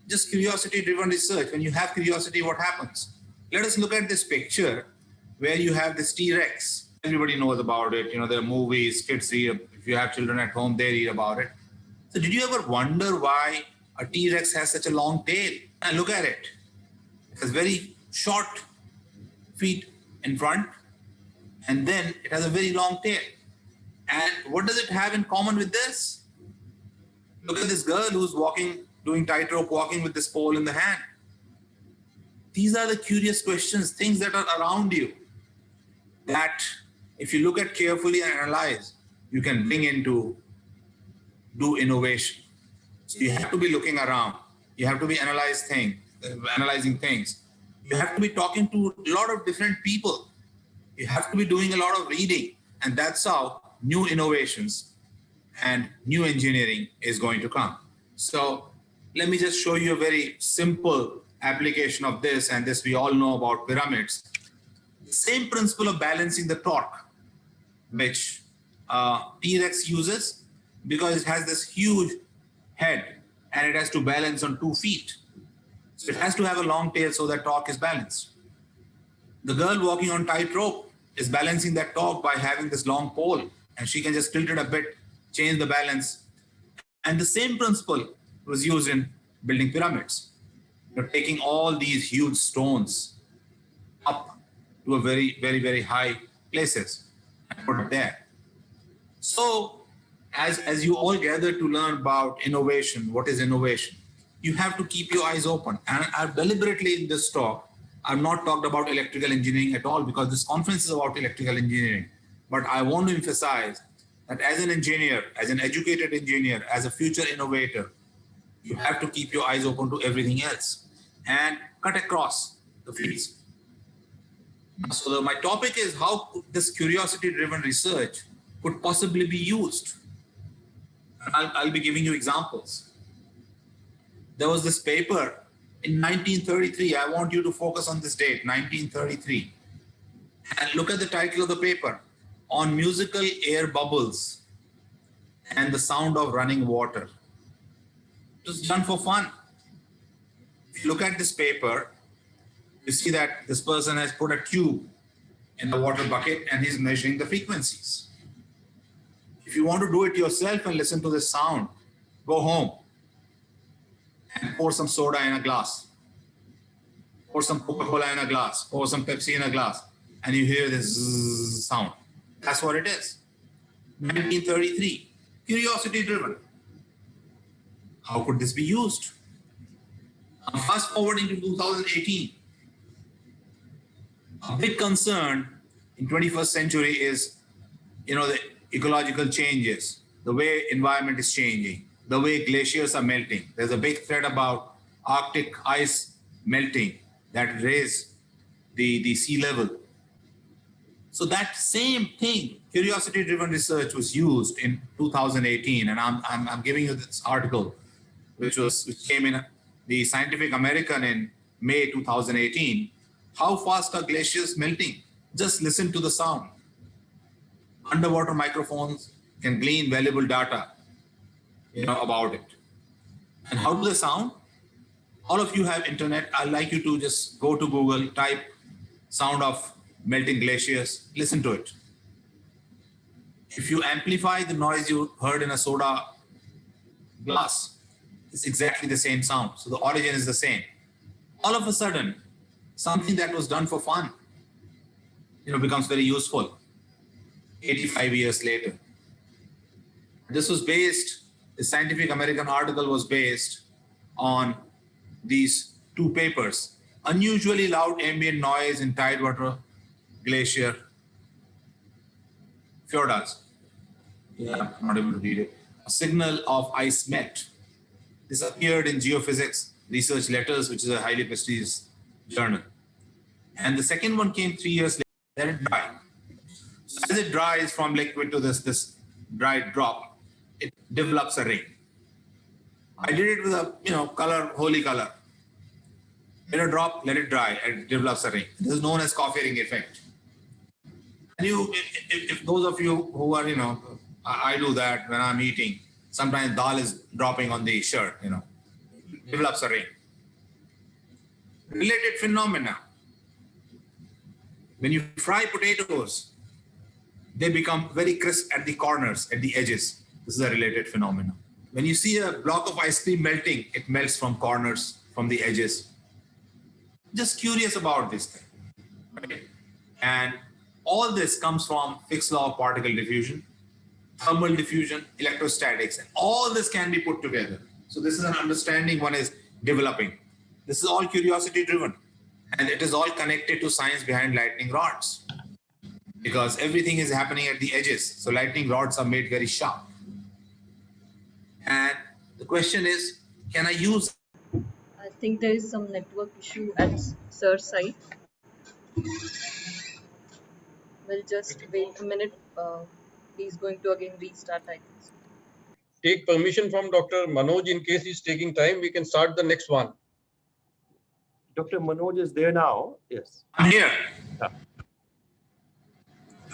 just curiosity-driven research. When you have curiosity, what happens? Let us look at this picture where you have this T-Rex. Everybody knows about it. There are movies, kids read. If you have children at home, they read about it. So did you ever wonder why a T-Rex has such a long tail? And look at it. It has very short feet in front, and then it has a very long tail. And what does it have in common with this? Look at this girl who's walking, doing tightrope walking with this pole in the hand. These are the curious questions, things that are around you, that if you look at carefully and analyze, you can bring into do innovation. So you have to be looking around. You have to be analyzing things. You have to be talking to a lot of different people. You have to be doing a lot of reading. And that's how new innovations and new engineering is going to come. So let me just show you a very simple application of this, and this we all know about pyramids. The same principle of balancing the torque, which T-Rex uses, because it has this huge head and it has to balance on 2 feet. So it has to have a long tail so that torque is balanced. The girl walking on tightrope is balancing that torque by having this long pole, and she can just tilt it a bit, change the balance. And the same principle was used in building pyramids. You're taking all these huge stones up to a very, very, very high places and put it there. So as you all gather to learn about innovation, what is innovation? You have to keep your eyes open. And I've deliberately in this talk, I've not talked about electrical engineering at all, because this conference is about electrical engineering. But I want to emphasize that as an engineer, as an educated engineer, as a future innovator, you have to keep your eyes open to everything else and cut across the fields. So my topic is how this curiosity-driven research could possibly be used. I'll be giving you examples. There was this paper in 1933. I want you to focus on this date, 1933. And look at the title of the paper, On Musical Air Bubbles and the Sound of Running Water. It was done for fun. If you look at this paper, you see that this person has put a tube in the water bucket and he's measuring the frequencies. If you want to do it yourself and listen to this sound, go home and pour some soda in a glass. Pour some Coca-Cola in a glass, pour some Pepsi in a glass, and you hear this zzz sound. That's what it is. 1933, curiosity driven. How could this be used? Fast forwarding to 2018. A big concern in 21st century is, the ecological changes, the way environment is changing, the way glaciers are melting. There's a big threat about Arctic ice melting that raise the sea level. So that same thing, curiosity-driven research, was used in 2018, and I'm giving you this article, which came in the Scientific American in May 2018. How fast are glaciers melting? Just listen to the sound. Underwater microphones can glean valuable data, about it. And how do they sound? All of you have internet. I'd like you to just go to Google, type sound of melting glaciers, listen to it. If you amplify the noise you heard in a soda glass, it's exactly the same sound. So the origin is the same. All of a sudden, something that was done for fun, becomes very useful 85 years later. This was based, the Scientific American article was based on these two papers: unusually loud ambient noise in Tidewater Glacier fjords. Yeah, I'm not able to read it. A signal of ice melt. This appeared in Geophysics Research Letters, which is a highly prestigious journal. And the second one came 3 years later. Let it dry. So as it dries from liquid to this dried drop, it develops a ring. I did it with a color, holy color. Let it drop, let it dry, and it develops a ring. This is known as coffee ring effect. And if those of you who are, I do that when I'm eating. Sometimes dal is dropping on the shirt, develops a ring. Related phenomena. When you fry potatoes, they become very crisp at the corners, at the edges. This is a related phenomenon. When you see a block of ice cream melting, it melts from corners, from the edges. Just curious about this thing. Right? And all this comes from Fick's law of particle diffusion, thermal diffusion, electrostatics, and all this can be put together. So this is an understanding one is developing. This is all curiosity driven, and it is all connected to science behind lightning rods, because everything is happening at the edges. So lightning rods are made very sharp. And the question is, can I use? I think there is some network issue at Sir's side. We'll just wait a minute. He's going to again restart, I think. Take permission from Dr. Manoj in case he's taking time. We can start the next one. Dr. Manoj is there now. Yes. I'm here. Yeah.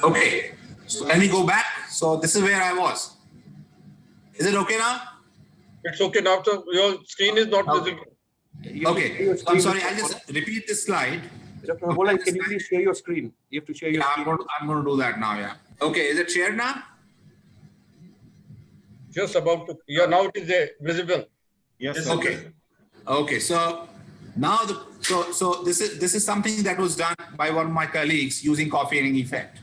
Okay. So let me go back. So this is where I was. Is it okay now? It's okay now, sir. Your screen is not visible. Okay. I'm sorry. I'll just repeat this slide. Dr. Holland, can you please share your screen? You have to share your screen. I'm going to do that now. Yeah. Okay. Is it shared now? Just about to. Yeah, now it is there, visible. Yes, sir. Okay. Okay. So now so this is something that was done by one of my colleagues using coffee ring effect.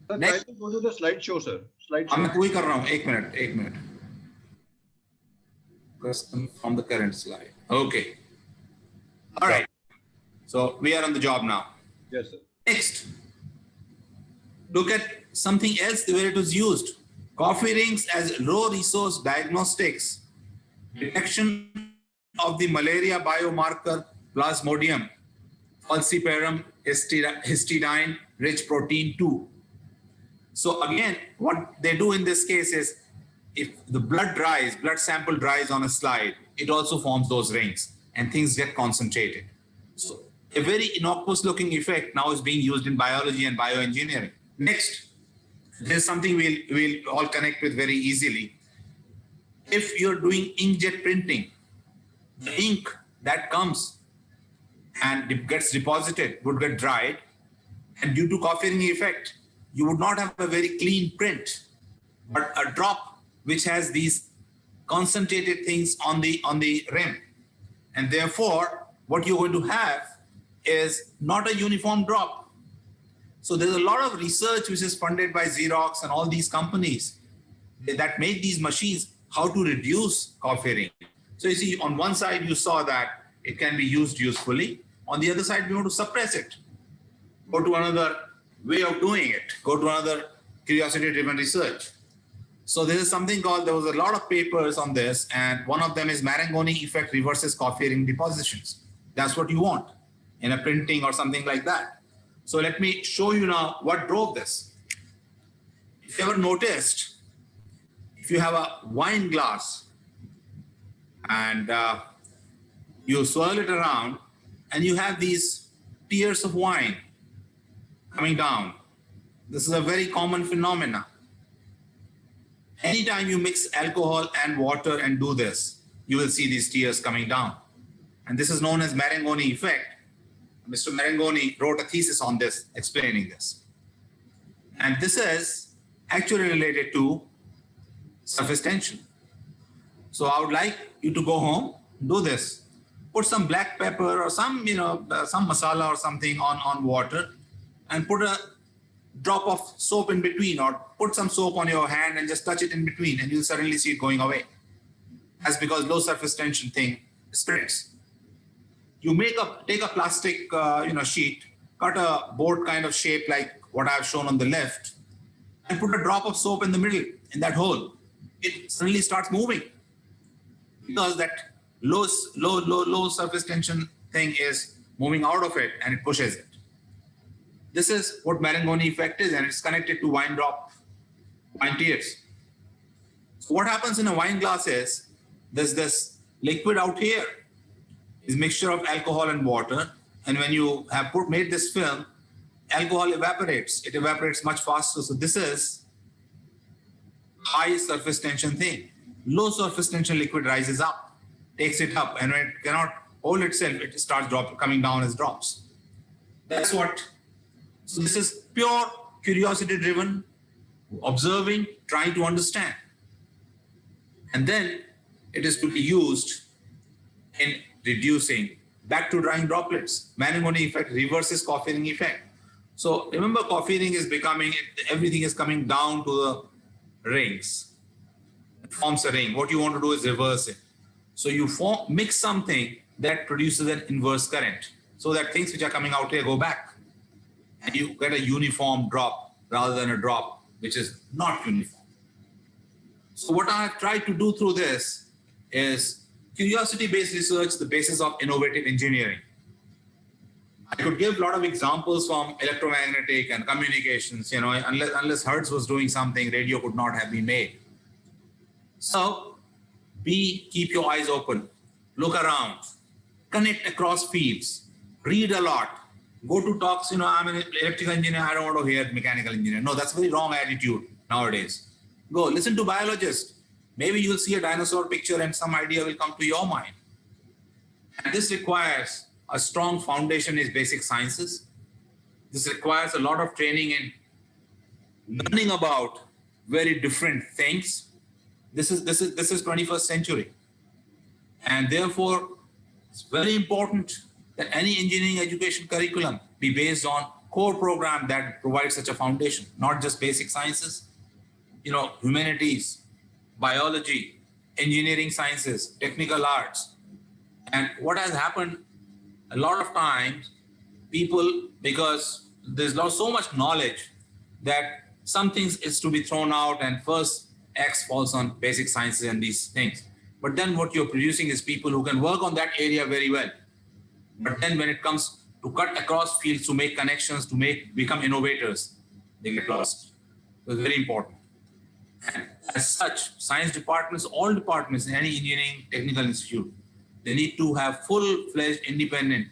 Sir, Next. try to go to the slideshow, sir. Slideshow. I'm वही कर रहा हूँ. एक minute. Question from the current slide. Okay. All right. So we are on the job now. Yes, sir. Next, look at something else where it was used. Coffee rings as low resource diagnostics, detection of the malaria biomarker Plasmodium falciparum histidine rich protein 2. So again, what they do in this case is, if the blood sample dries on a slide, it also forms those rings and things get concentrated. So a very innocuous looking effect now is being used in biology and bioengineering. Next, there's something we'll all connect with very easily. If you're doing inkjet printing, the ink that comes and gets deposited would get dried, and due to coffee ring effect, you would not have a very clean print, but a drop which has these concentrated things on the rim. And therefore, what you're going to have is not a uniform drop. So there's a lot of research which is funded by Xerox and all these companies that make these machines, how to reduce coffee. So you see, on one side, you saw that it can be used usefully. On the other side, we want to suppress it. Go to another way of doing it. Go to another curiosity-driven research. So this is something called, there was a lot of papers on this, and one of them is Marangoni effect reverses coffee ring depositions. That's what you want in a printing or something like that. So let me show you now what drove this. If you ever noticed, if you have a wine glass and you swirl it around and you have these tears of wine coming down, this is a very common phenomena. Anytime you mix alcohol and water and do this, you will see these tears coming down. And this is known as Marangoni effect. Mr. Marangoni wrote a thesis on this, explaining this. And this is actually related to surface tension. So I would like you to go home, do this. Put some black pepper or some, some masala or something on water and put a drop of soap in between, or put some soap on your hand and just touch it in between, and you'll suddenly see it going away. That's because low surface tension thing spreads. You take a plastic sheet, cut a board kind of shape like what I've shown on the left, and put a drop of soap in the middle, in that hole. It suddenly starts moving because that low surface tension thing is moving out of it and it pushes it. This is what Marangoni effect is, and it's connected to wine tears. So what happens in a wine glass is there's this liquid out here, is mixture of alcohol and water. And when you have made this film, alcohol evaporates. It evaporates much faster. So this is high surface tension thing. Low surface tension liquid rises up, takes it up, and when it cannot hold itself, it starts coming down as drops. So this is pure curiosity driven, observing, trying to understand. And then it is to be used in reducing back to drying droplets. Marangoni effect reverses coffee ring effect. So remember, coffee ring is everything is coming down to the rings. It forms a ring. What you want to do is reverse it. So you mix something that produces an inverse current, so that things which are coming out here go back. And you get a uniform drop rather than a drop which is not uniform. So what I have tried to do through this is curiosity-based research, the basis of innovative engineering. I could give a lot of examples from electromagnetic and communications. Unless Hertz was doing something, radio could not have been made. So keep your eyes open, look around, connect across fields, read a lot. Go to talks, I'm an electrical engineer, I don't want to hear mechanical engineer. No, that's a very wrong attitude nowadays. Go listen to biologists. Maybe you'll see a dinosaur picture and some idea will come to your mind. And this requires a strong foundation in basic sciences. This requires a lot of training in learning about very different things. This is 21st century. And therefore, it's very important that any engineering education curriculum be based on core program that provides such a foundation, not just basic sciences, humanities, biology, engineering sciences, technical arts. And what has happened a lot of times, people, because there's so much knowledge that some things is to be thrown out and first X falls on basic sciences and these things. But then what you're producing is people who can work on that area very well. But then when it comes to cut across fields, to make connections, to become innovators, they get lost. So it's very important. And as such, science departments, all departments in any engineering technical institute, they need to have full-fledged independent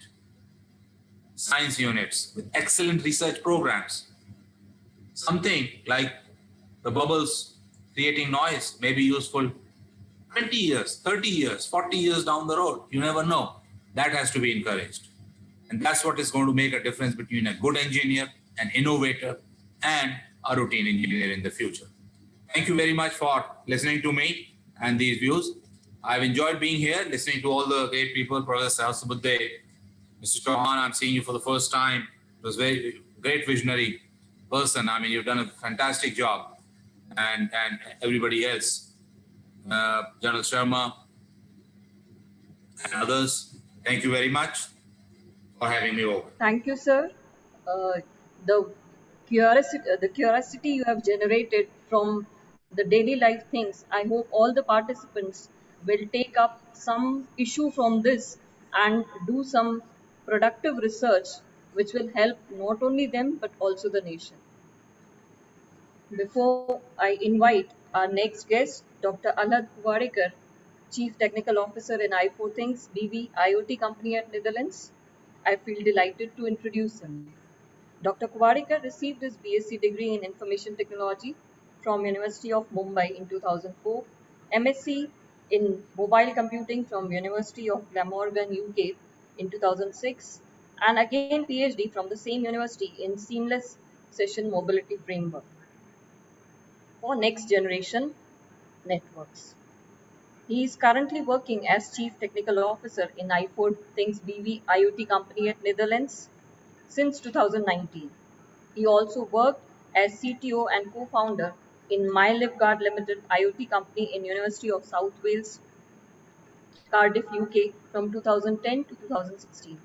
science units with excellent research programs. Something like the bubbles creating noise may be useful 20 years, 30 years, 40 years down the road. You never know. That has to be encouraged. And that's what is going to make a difference between a good engineer, an innovator, and a routine engineer in the future. Thank you very much for listening to me and these views. I've enjoyed being here, listening to all the great people, Professor Sahasrabudhe, Mr. Chauhan, I'm seeing you for the first time. It was very great visionary person. I mean, you've done a fantastic job, and everybody else, General Sharma and others. Thank you very much for having me over. Thank you, sir. Uh, the curiosity you have generated from the daily life things, I hope all the participants will take up some issue from this and do some productive research which will help not only them but also the nation. Before I invite our next guest, Dr. Alad Kuwadekar, Chief Technical Officer in i4Things BV IoT company at Netherlands, I feel delighted to introduce him. Dr. Kuwadekar received his BSc degree in Information Technology from University of Mumbai in 2004, MSc in Mobile Computing from University of Glamorgan, UK in 2006, and again PhD from the same university in Seamless Session Mobility Framework for next generation networks. He is currently working as Chief Technical Officer in i4Things BV IoT company at Netherlands since 2019. He also worked as CTO and co-founder in MyLifeGuard Limited IoT company in University of South Wales, Cardiff, UK from 2010 to 2016.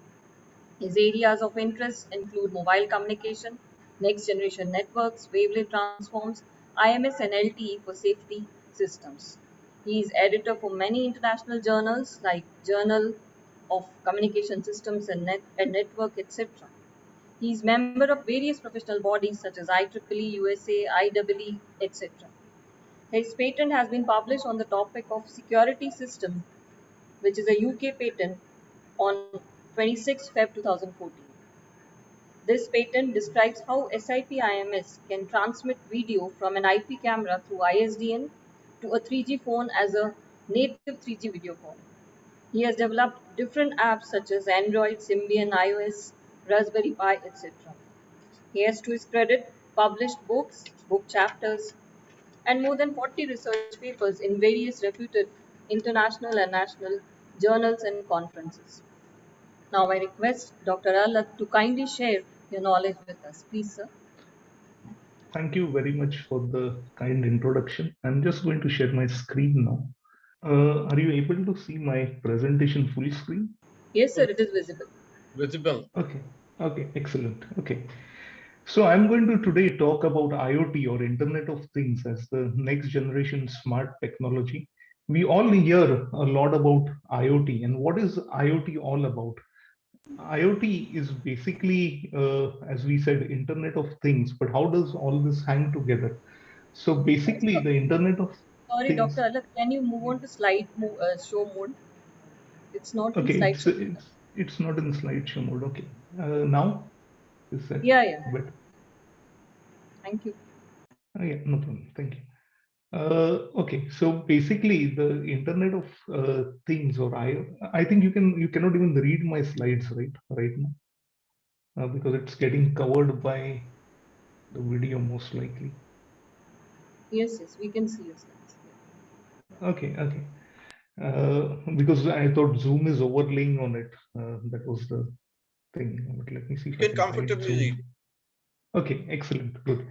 His areas of interest include mobile communication, next generation networks, wavelength transforms, IMS and LTE for safety systems. He is editor for many international journals like Journal of Communication Systems and Network, etc. He is member of various professional bodies such as IEEE, USA, IEEE, etc. His patent has been published on the topic of security system, which is a UK patent on 26 Feb 2014. This patent describes how SIP IMS can transmit video from an IP camera through ISDN to a 3G phone as a native 3G video call. He has developed different apps such as Android, Symbian, iOS, Raspberry Pi, etc. He has to his credit published books, book chapters, and more than 40 research papers in various reputed international and national journals and conferences. Now I request Dr. Alad to kindly share your knowledge with us. Please, sir. Thank you very much for the kind introduction. I'm just going to share my screen now. Are you able to see my presentation full screen? Yes, sir, it is visible. Visible. Okay, excellent. Okay. So I'm going to today talk about IoT or Internet of Things as the next generation smart technology. We all hear a lot about IoT, and what is IoT all about? IoT is basically, as we said, Internet of Things, but how does all this hang together? So basically the Internet of Sorry, Things. Dr. Alad, can you move on to show mode? It's not in slideshow. It's not in slideshow mode. Okay. Now? Is that Yeah. better? Thank you. Yeah, no problem. Thank you. Okay, so basically the Internet of Things, or I think you cannot even read my slides right now because it's getting covered by the video most likely. Yes, we can see your slides. Okay. Because I thought Zoom is overlaying on it. That was the thing. But let me see if You I can can comfortably hide Zoom. read. Okay, excellent, good.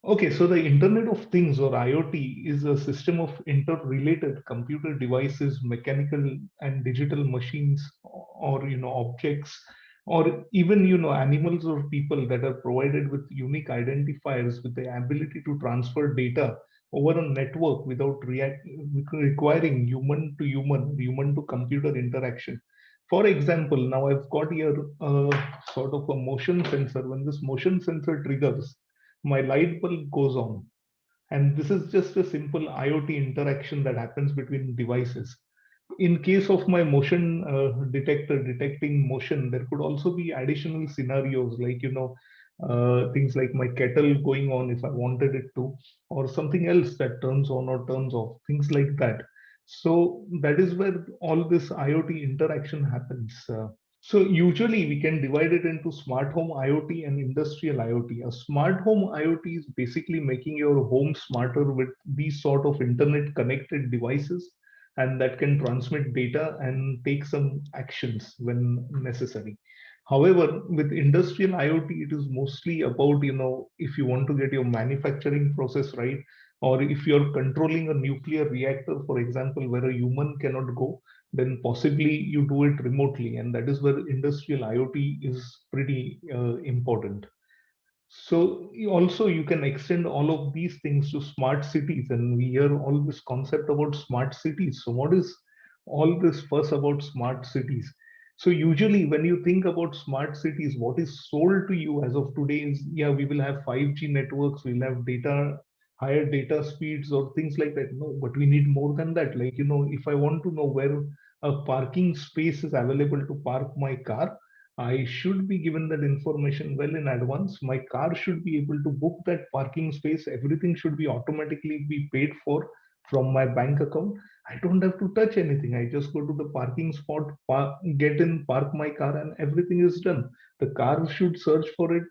Okay, so the Internet of Things, or IoT, is a system of interrelated computer devices, mechanical and digital machines, or objects, or even animals or people that are provided with unique identifiers with the ability to transfer data over a network without requiring human to computer interaction. For example, now I've got here sort of a motion sensor. When this motion sensor triggers, my light bulb goes on. And this is just a simple IoT interaction that happens between devices. In case of my motion detector detecting motion, there could also be additional scenarios like, things like my kettle going on if I wanted it to, or something else that turns on or turns off, things like that. So that is where all this IoT interaction happens. So usually we can divide it into smart home IoT and industrial IoT. A smart home IoT is basically making your home smarter with these sort of internet connected devices. and that can transmit data and take some actions when necessary. However, with industrial IoT, it is mostly about, if you want to get your manufacturing process right, or if you're controlling a nuclear reactor, for example, where a human cannot go, then possibly you do it remotely. And that is where industrial IoT is pretty important. So also you can extend all of these things to smart cities, and we hear all this concept about smart cities. So what is all this fuss about smart cities? So usually when you think about smart cities, what is sold to you as of today is, yeah, we will have 5G networks, we'll have data, higher data speeds or things like that. No, but we need more than that. Like, if I want to know where a parking space is available to park my car, I should be given that information well in advance. My car should be able to book that parking space. Everything should be automatically be paid for from my bank account. I don't have to touch anything. I just go to the parking spot, get in, park my car, and everything is done. The car should search for it.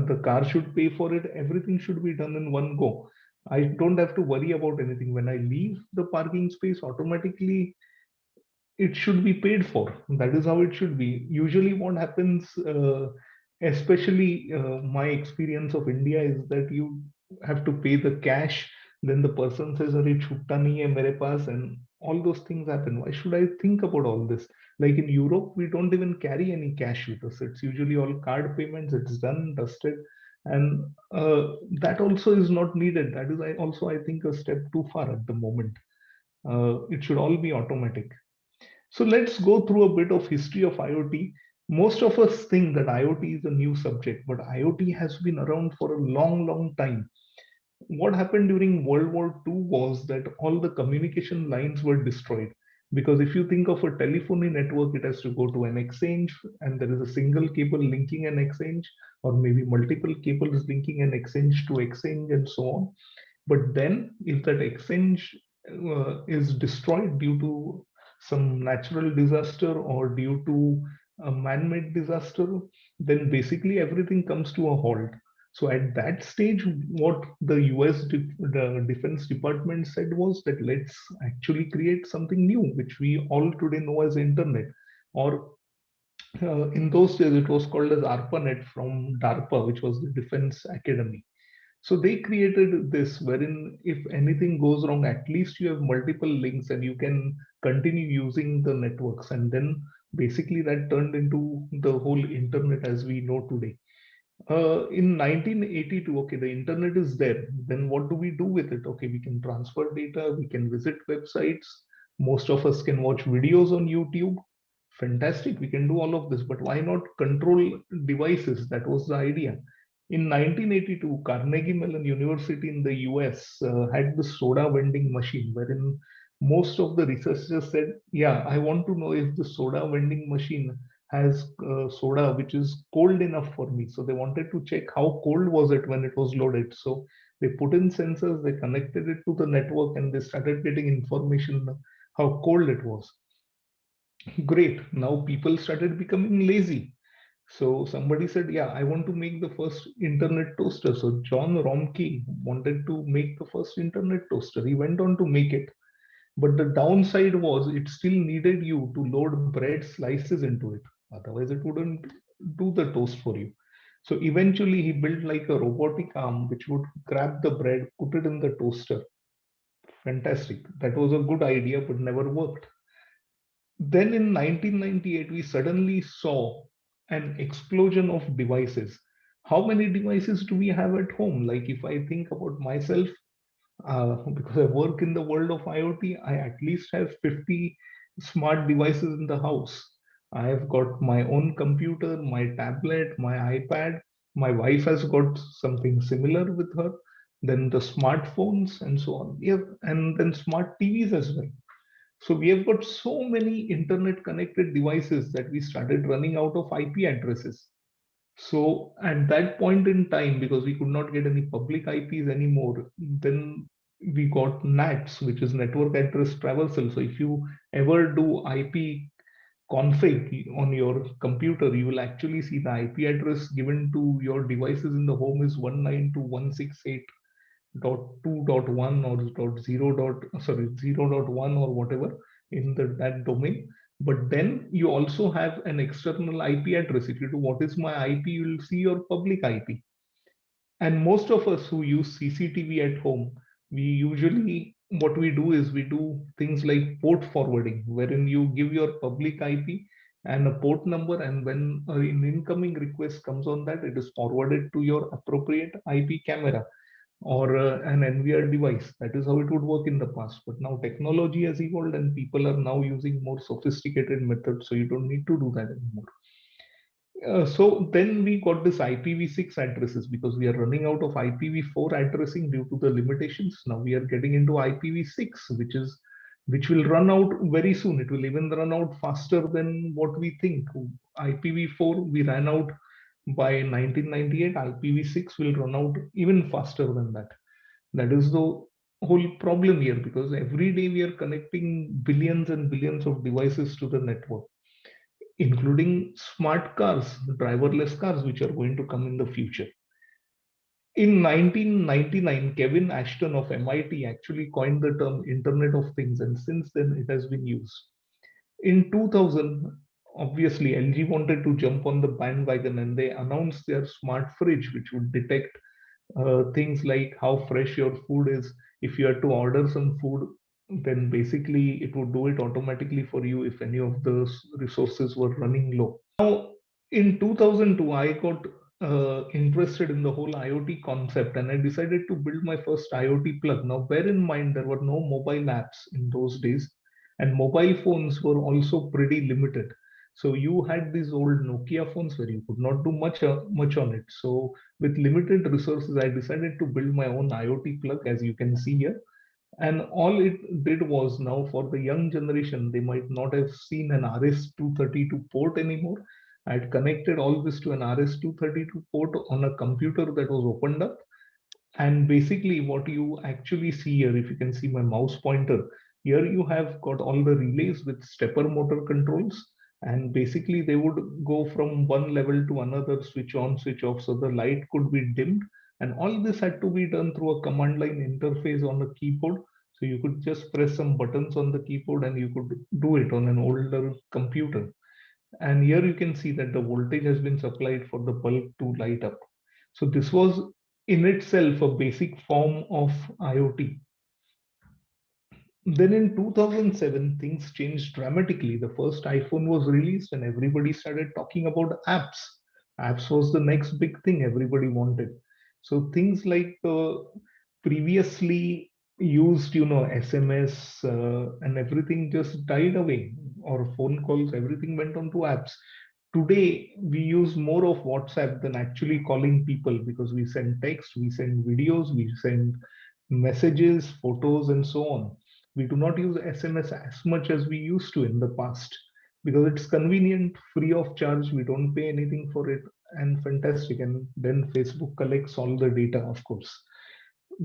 The car should pay for it. Everything should be done in one go. I don't have to worry about anything. When I leave the parking space, automatically it should be paid for. That is how it should be. Usually what happens, especially my experience of India, is that you have to pay the cash, then the person says, "Arey chutta nahi hai mere paas," and all those things happen. Why should I think about all this? Like in Europe, we don't even carry any cash with us. It's usually all card payments. It's done, dusted, and that also is not needed. That is also, I think, a step too far at the moment. It should all be automatic. So let's go through a bit of history of IoT. Most of us think that IoT is a new subject, but IoT has been around for a long, long time. What happened during World War II was that all the communication lines were destroyed. Because if you think of a telephony network, it has to go to an exchange, and there is a single cable linking an exchange, or maybe multiple cables linking an exchange to exchange, and so on. But then, if that exchange is destroyed due to some natural disaster or due to a man-made disaster, then basically everything comes to a halt. So at that stage, what the US the Defense Department said was that let's actually create something new, which we all today know as internet. Or in those days, it was called as ARPANET from DARPA, which was the Defense Academy. So they created this wherein if anything goes wrong, at least you have multiple links and you can continue using the networks. And then basically that turned into the whole internet as we know today. In 1982, okay, the internet is there. Then what do we do with it? Okay, we can transfer data, we can visit websites. Most of us can watch videos on YouTube. Fantastic, we can do all of this, but why not control devices? That was the idea. In 1982, Carnegie Mellon University in the US had the soda vending machine, wherein most of the researchers said, yeah, I want to know if the soda vending machine has soda which is cold enough for me. So they wanted to check how cold was it when it was loaded. So they put in sensors, they connected it to the network, and they started getting information how cold it was. Great. Now people started becoming lazy. So somebody said, yeah, I want to make the first internet toaster. So John Romke wanted to make the first internet toaster. He went on to make it. But the downside was it still needed you to load bread slices into it. Otherwise, it wouldn't do the toast for you. So eventually he built like a robotic arm which would grab the bread, put it in the toaster. Fantastic. That was a good idea, but never worked. Then in 1998, we suddenly saw an explosion of devices. How many devices do we have at home? Like if I think about myself, because I work in the world of IoT, I at least have 50 smart devices in the house. I have got my own computer, my tablet, my iPad. My wife has got something similar with her. Then the smartphones and so on. Yeah, and then smart TVs as well. So we have got so many internet connected devices that we started running out of IP addresses. So at that point in time, because we could not get any public IPs anymore, then we got NATs, which is network address traversal. So if you ever do IP config on your computer, you will actually see the IP address given to your devices in the home is 192.168. .2.1 or .0.1 or whatever in that domain. But then you also have an external IP address. If you do what is my IP, you will see your public IP. And most of us who use CCTV at home, we usually, what we do is we do things like port forwarding, wherein you give your public IP and a port number, and when an incoming request comes on that, it is forwarded to your appropriate IP camera or an NVR device. That is how it would work in the past. But now technology has evolved and people are now using more sophisticated methods, so you don't need to do that anymore. So then we got this IPv6 addresses because we are running out of IPv4 addressing due to the limitations. Now we are getting into IPv6, which will run out very soon. It will even run out faster than what we think. IPv4 we ran out by 1998. IPv6 will run out even faster than that. That is the whole problem here, because every day we are connecting billions and billions of devices to the network, including smart cars, driverless cars, which are going to come in the future. In 1999, Kevin Ashton of MIT actually coined the term Internet of Things, and since then it has been used. In 2000, obviously, LG wanted to jump on the bandwagon and they announced their smart fridge, which would detect things like how fresh your food is. If you had to order some food, then basically it would do it automatically for you if any of those resources were running low. Now, in 2002, I got interested in the whole IoT concept and I decided to build my first IoT plug. Now, bear in mind, there were no mobile apps in those days, and mobile phones were also pretty limited. So you had these old Nokia phones where you could not do much on it. So with limited resources, I decided to build my own IoT plug, as you can see here. And all it did was, now for the young generation, they might not have seen an RS-232 port anymore. I had connected all this to an RS-232 port on a computer that was opened up. And basically what you actually see here, if you can see my mouse pointer, here you have got all the relays with stepper motor controls. And basically they would go from one level to another, switch on, switch off, so the light could be dimmed. And all this had to be done through a command line interface on a keyboard. So you could just press some buttons on the keyboard and you could do it on an older computer. And here you can see that the voltage has been supplied for the bulb to light up. So this was in itself a basic form of IoT. Then in 2007, things changed dramatically. The first iPhone was released and everybody started talking about apps. Apps was the next big thing everybody wanted. So things like previously used, SMS and everything just died away, or phone calls, everything went on to apps. Today, we use more of WhatsApp than actually calling people, because we send text, we send videos, we send messages, photos, and so on. We do not use SMS as much as we used to in the past, because it's convenient, free of charge, we don't pay anything for it, and fantastic. And then Facebook collects all the data, of course.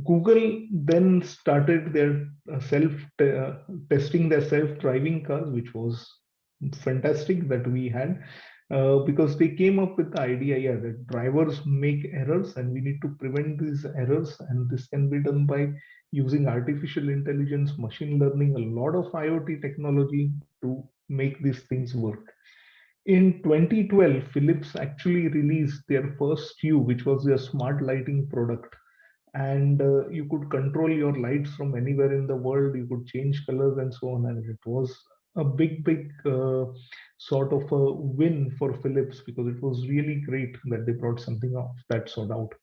Google then started their testing their self-driving cars, which was fantastic that we had, because they came up with the idea, that drivers make errors and we need to prevent these errors, and this can be done by using artificial intelligence, machine learning, a lot of IoT technology to make these things work. In 2012, Philips actually released their first Hue, which was their smart lighting product. And you could control your lights from anywhere in the world, you could change colors and so on. And it was a big sort of a win for Philips, because it was really great that they brought something of that sort out.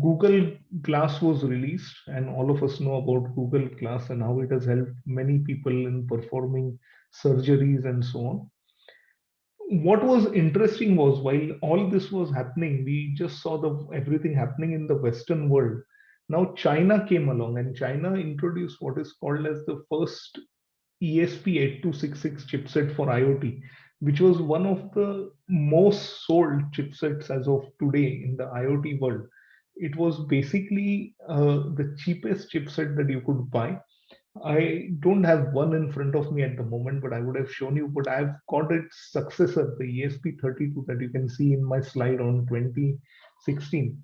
Google Glass was released, and all of us know about Google Glass and how it has helped many people in performing surgeries and so on. What was interesting was, while all this was happening, we just saw everything happening in the Western world. Now China came along, and China introduced what is called as the first ESP8266 chipset for IoT, which was one of the most sold chipsets as of today in the IoT world. It was basically the cheapest chipset that you could buy. I don't have one in front of me at the moment, but I would have shown you. But I've got its successor, the ESP32, that you can see in my slide on 2016.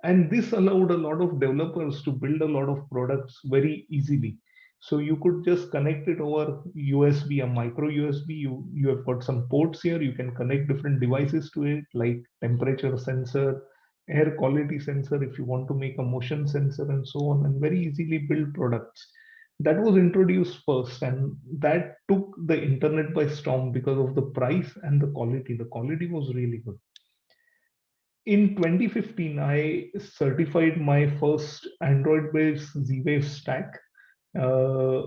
And this allowed a lot of developers to build a lot of products very easily. So you could just connect it over USB, a micro USB. You have got some ports here. You can connect different devices to it, like temperature sensor, air quality sensor, if you want to make a motion sensor and so on, and very easily build products. That was introduced first, and that took the internet by storm because of the price and the quality. The quality was really good. In 2015, I certified my first Android-based Z-Wave stack, uh,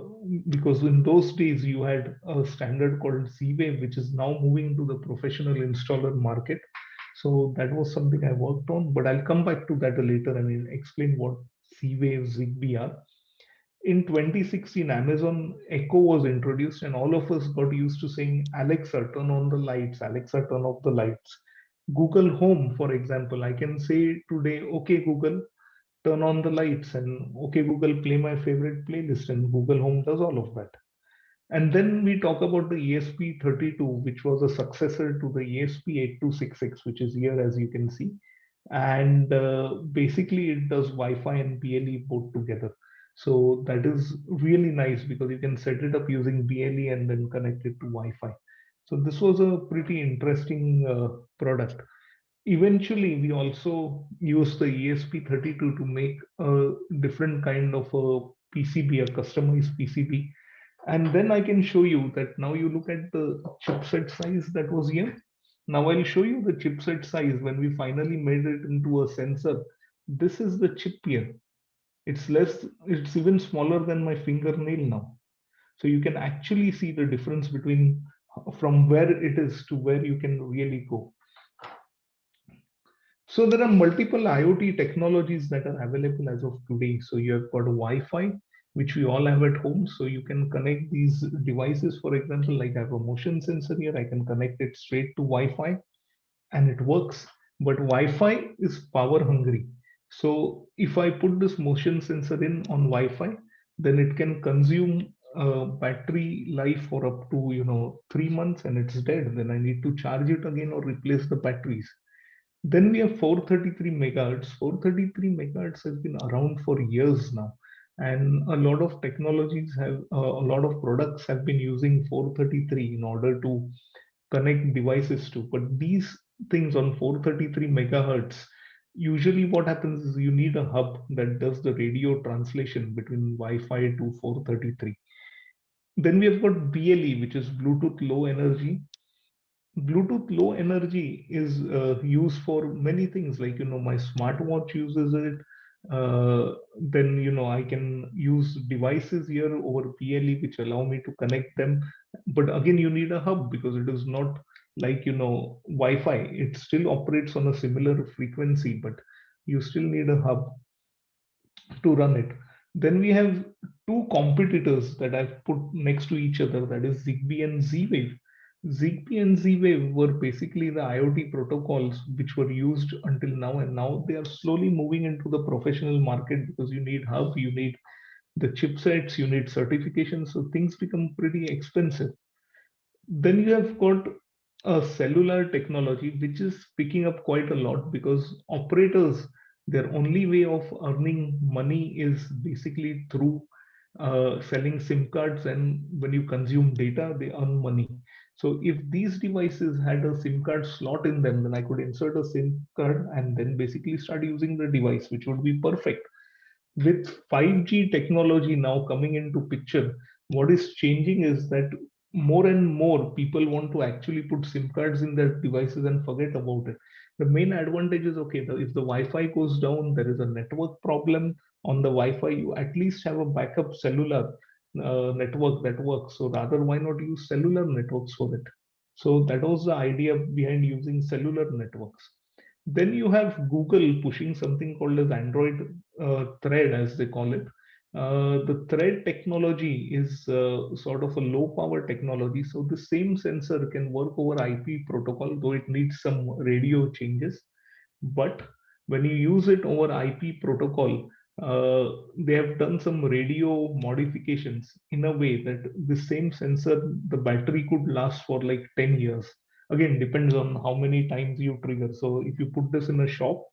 because in those days you had a standard called Z-Wave, which is now moving to the professional installer market. So that was something I worked on, but I'll come back to that later and I'll explain what Z-Wave, Zigbee are. In 2016, Amazon Echo was introduced, and all of us got used to saying, Alexa, turn on the lights, Alexa, turn off the lights. Google Home, for example, I can say today, okay, Google, turn on the lights, and okay, Google, play my favorite playlist, and Google Home does all of that. And then we talk about the ESP32, which was a successor to the ESP8266, which is here, as you can see. And basically, it does Wi-Fi and BLE both together. So that is really nice because you can set it up using BLE and then connect it to Wi-Fi. So this was a pretty interesting product. Eventually, we also used the ESP32 to make a different kind of a PCB, a customized PCB. And then I can show you that now you look at the chipset size that was here. Now I'll show you the chipset size when we finally made it into a sensor. This is the chip here. It's even smaller than my fingernail now. So you can actually see the difference between from where it is to where you can really go. So there are multiple IoT technologies that are available as of today. So you have got Wi-Fi, which we all have at home. So you can connect these devices. For example, like I have a motion sensor here, I can connect it straight to Wi-Fi and it works. But Wi-Fi is power hungry. So if I put this motion sensor in on Wi-Fi, then it can consume battery life for up to 3 months and it's dead. Then I need to charge it again or replace the batteries. Then we have 433 megahertz. 433 megahertz has been around for years now. And a lot of technologies a lot of products have been using 433 in order to connect devices to. But these things on 433 megahertz, usually what happens is you need a hub that does the radio translation between Wi-Fi to 433. Then we have got BLE, which is Bluetooth Low Energy. Bluetooth Low Energy is used for many things, like my smartwatch uses it. Then I can use devices here over BLE which allow me to connect them. But again, you need a hub because it is not like Wi-Fi. It still operates on a similar frequency, but you still need a hub to run it. Then we have two competitors that I've put next to each other, that is Zigbee and Z-Wave. Zigbee and Z-Wave were basically the IoT protocols which were used until now, and now they are slowly moving into the professional market because you need hub, you need the chipsets, you need certifications, so things become pretty expensive. Then you have got a cellular technology which is picking up quite a lot because operators, their only way of earning money is basically through selling SIM cards, and when you consume data, they earn money. So if these devices had a SIM card slot in them, then I could insert a SIM card and then basically start using the device, which would be perfect. With 5G technology now coming into picture, what is changing is that more and more people want to actually put SIM cards in their devices and forget about it. The main advantage is, okay, if the Wi-Fi goes down, there is a network problem on the Wi-Fi, you at least have a backup cellular network that works. So rather, why not use cellular networks for it? So that was the idea behind using cellular networks. Then you have Google pushing something called as Android Thread, as they call it. The Thread technology is sort of a low power technology. So the same sensor can work over IP protocol, though it needs some radio changes. But when you use it over IP protocol, they have done some radio modifications in a way that the same sensor, the battery could last for like 10 years. Again, depends on how many times you trigger. So if you put this in a shop,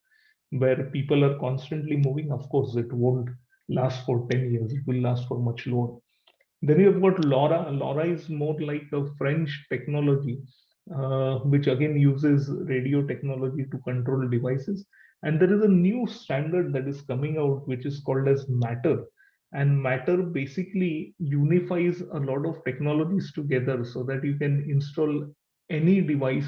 where people are constantly moving. Of course, it won't last for 10 years, it will last for much longer. Then you've got LoRa. LoRa is more like a French technology, which again uses radio technology to control devices. And there is a new standard that is coming out, which is called as Matter. And Matter basically unifies a lot of technologies together so that you can install any device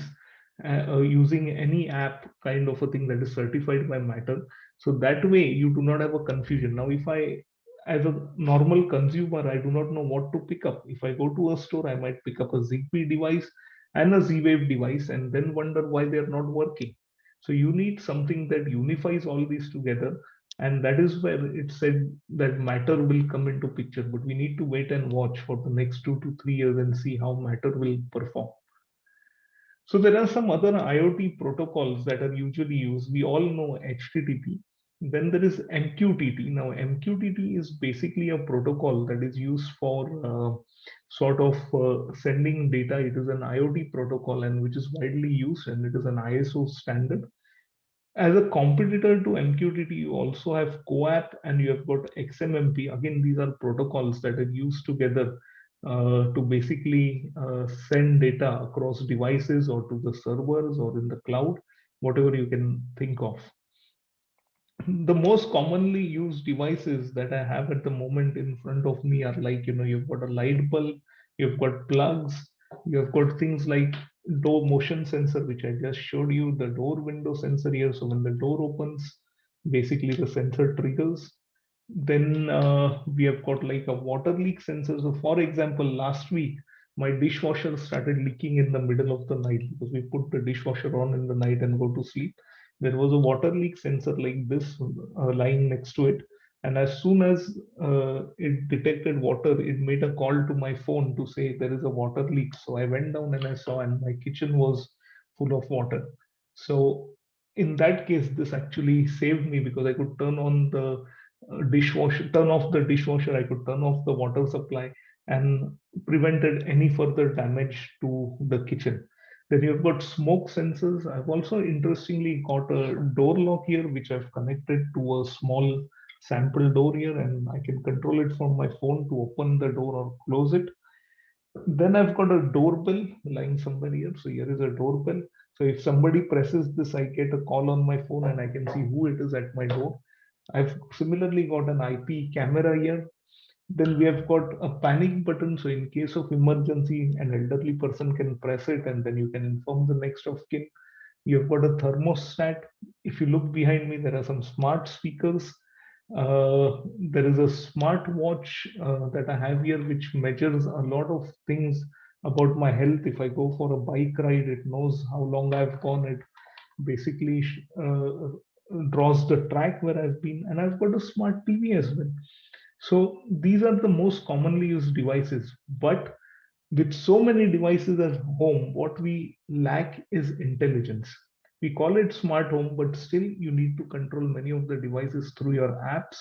using any app, kind of a thing, that is certified by Matter. So that way you do not have a confusion. Now, if I, as a normal consumer, I do not know what to pick up. If I go to a store, I might pick up a Zigbee device and a Z-Wave device and then wonder why they're not working. So you need something that unifies all these together. And that is where it said that Matter will come into picture. But we need to wait and watch for the next 2 to 3 years and see how Matter will perform. So there are some other IoT protocols that are usually used. We all know HTTP. Then there is MQTT. Now, MQTT is basically a protocol that is used for sending data. It is an IoT protocol and which is widely used, and it is an ISO standard. As a competitor to MQTT, you also have CoAP and you have got XMMP. Again, these are protocols that are used together to basically send data across devices or to the servers or in the cloud, whatever you can think of. The most commonly used devices that I have at the moment in front of me are like, you've got a light bulb, you've got plugs, you've got things like door motion sensor, which I just showed you, the door window sensor here. So when the door opens, basically the sensor triggers. Then we have got like a water leak sensor. So for example, last week, my dishwasher started leaking in the middle of the night because we put the dishwasher on in the night and go to sleep. There was a water leak sensor like this lying next to it. And as soon as it detected water, it made a call to my phone to say there is a water leak. So I went down and I saw, and my kitchen was full of water. So in that case, this actually saved me because I could turn on the dishwasher, turn off the dishwasher, I could turn off the water supply and prevented any further damage to the kitchen. Then you've got smoke sensors. I've also interestingly got a door lock here, which I've connected to a small sample door here, and I can control it from my phone to open the door or close it. Then I've got a doorbell lying somewhere here. So here is a doorbell. So if somebody presses this, I get a call on my phone and I can see who it is at my door. I've similarly got an IP camera here. Then we have got a panic button. So in case of emergency, an elderly person can press it and then you can inform the next of kin. You've got a thermostat. If you look behind me, there are some smart speakers. There is a smart watch that I have here, which measures a lot of things about my health. If I go for a bike ride, it knows how long I've gone. It basically draws the track where I've been, and I've got a smart TV as well. So these are the most commonly used devices. But with so many devices at home, what we lack is intelligence. We call it smart home, but still you need to control many of the devices through your apps.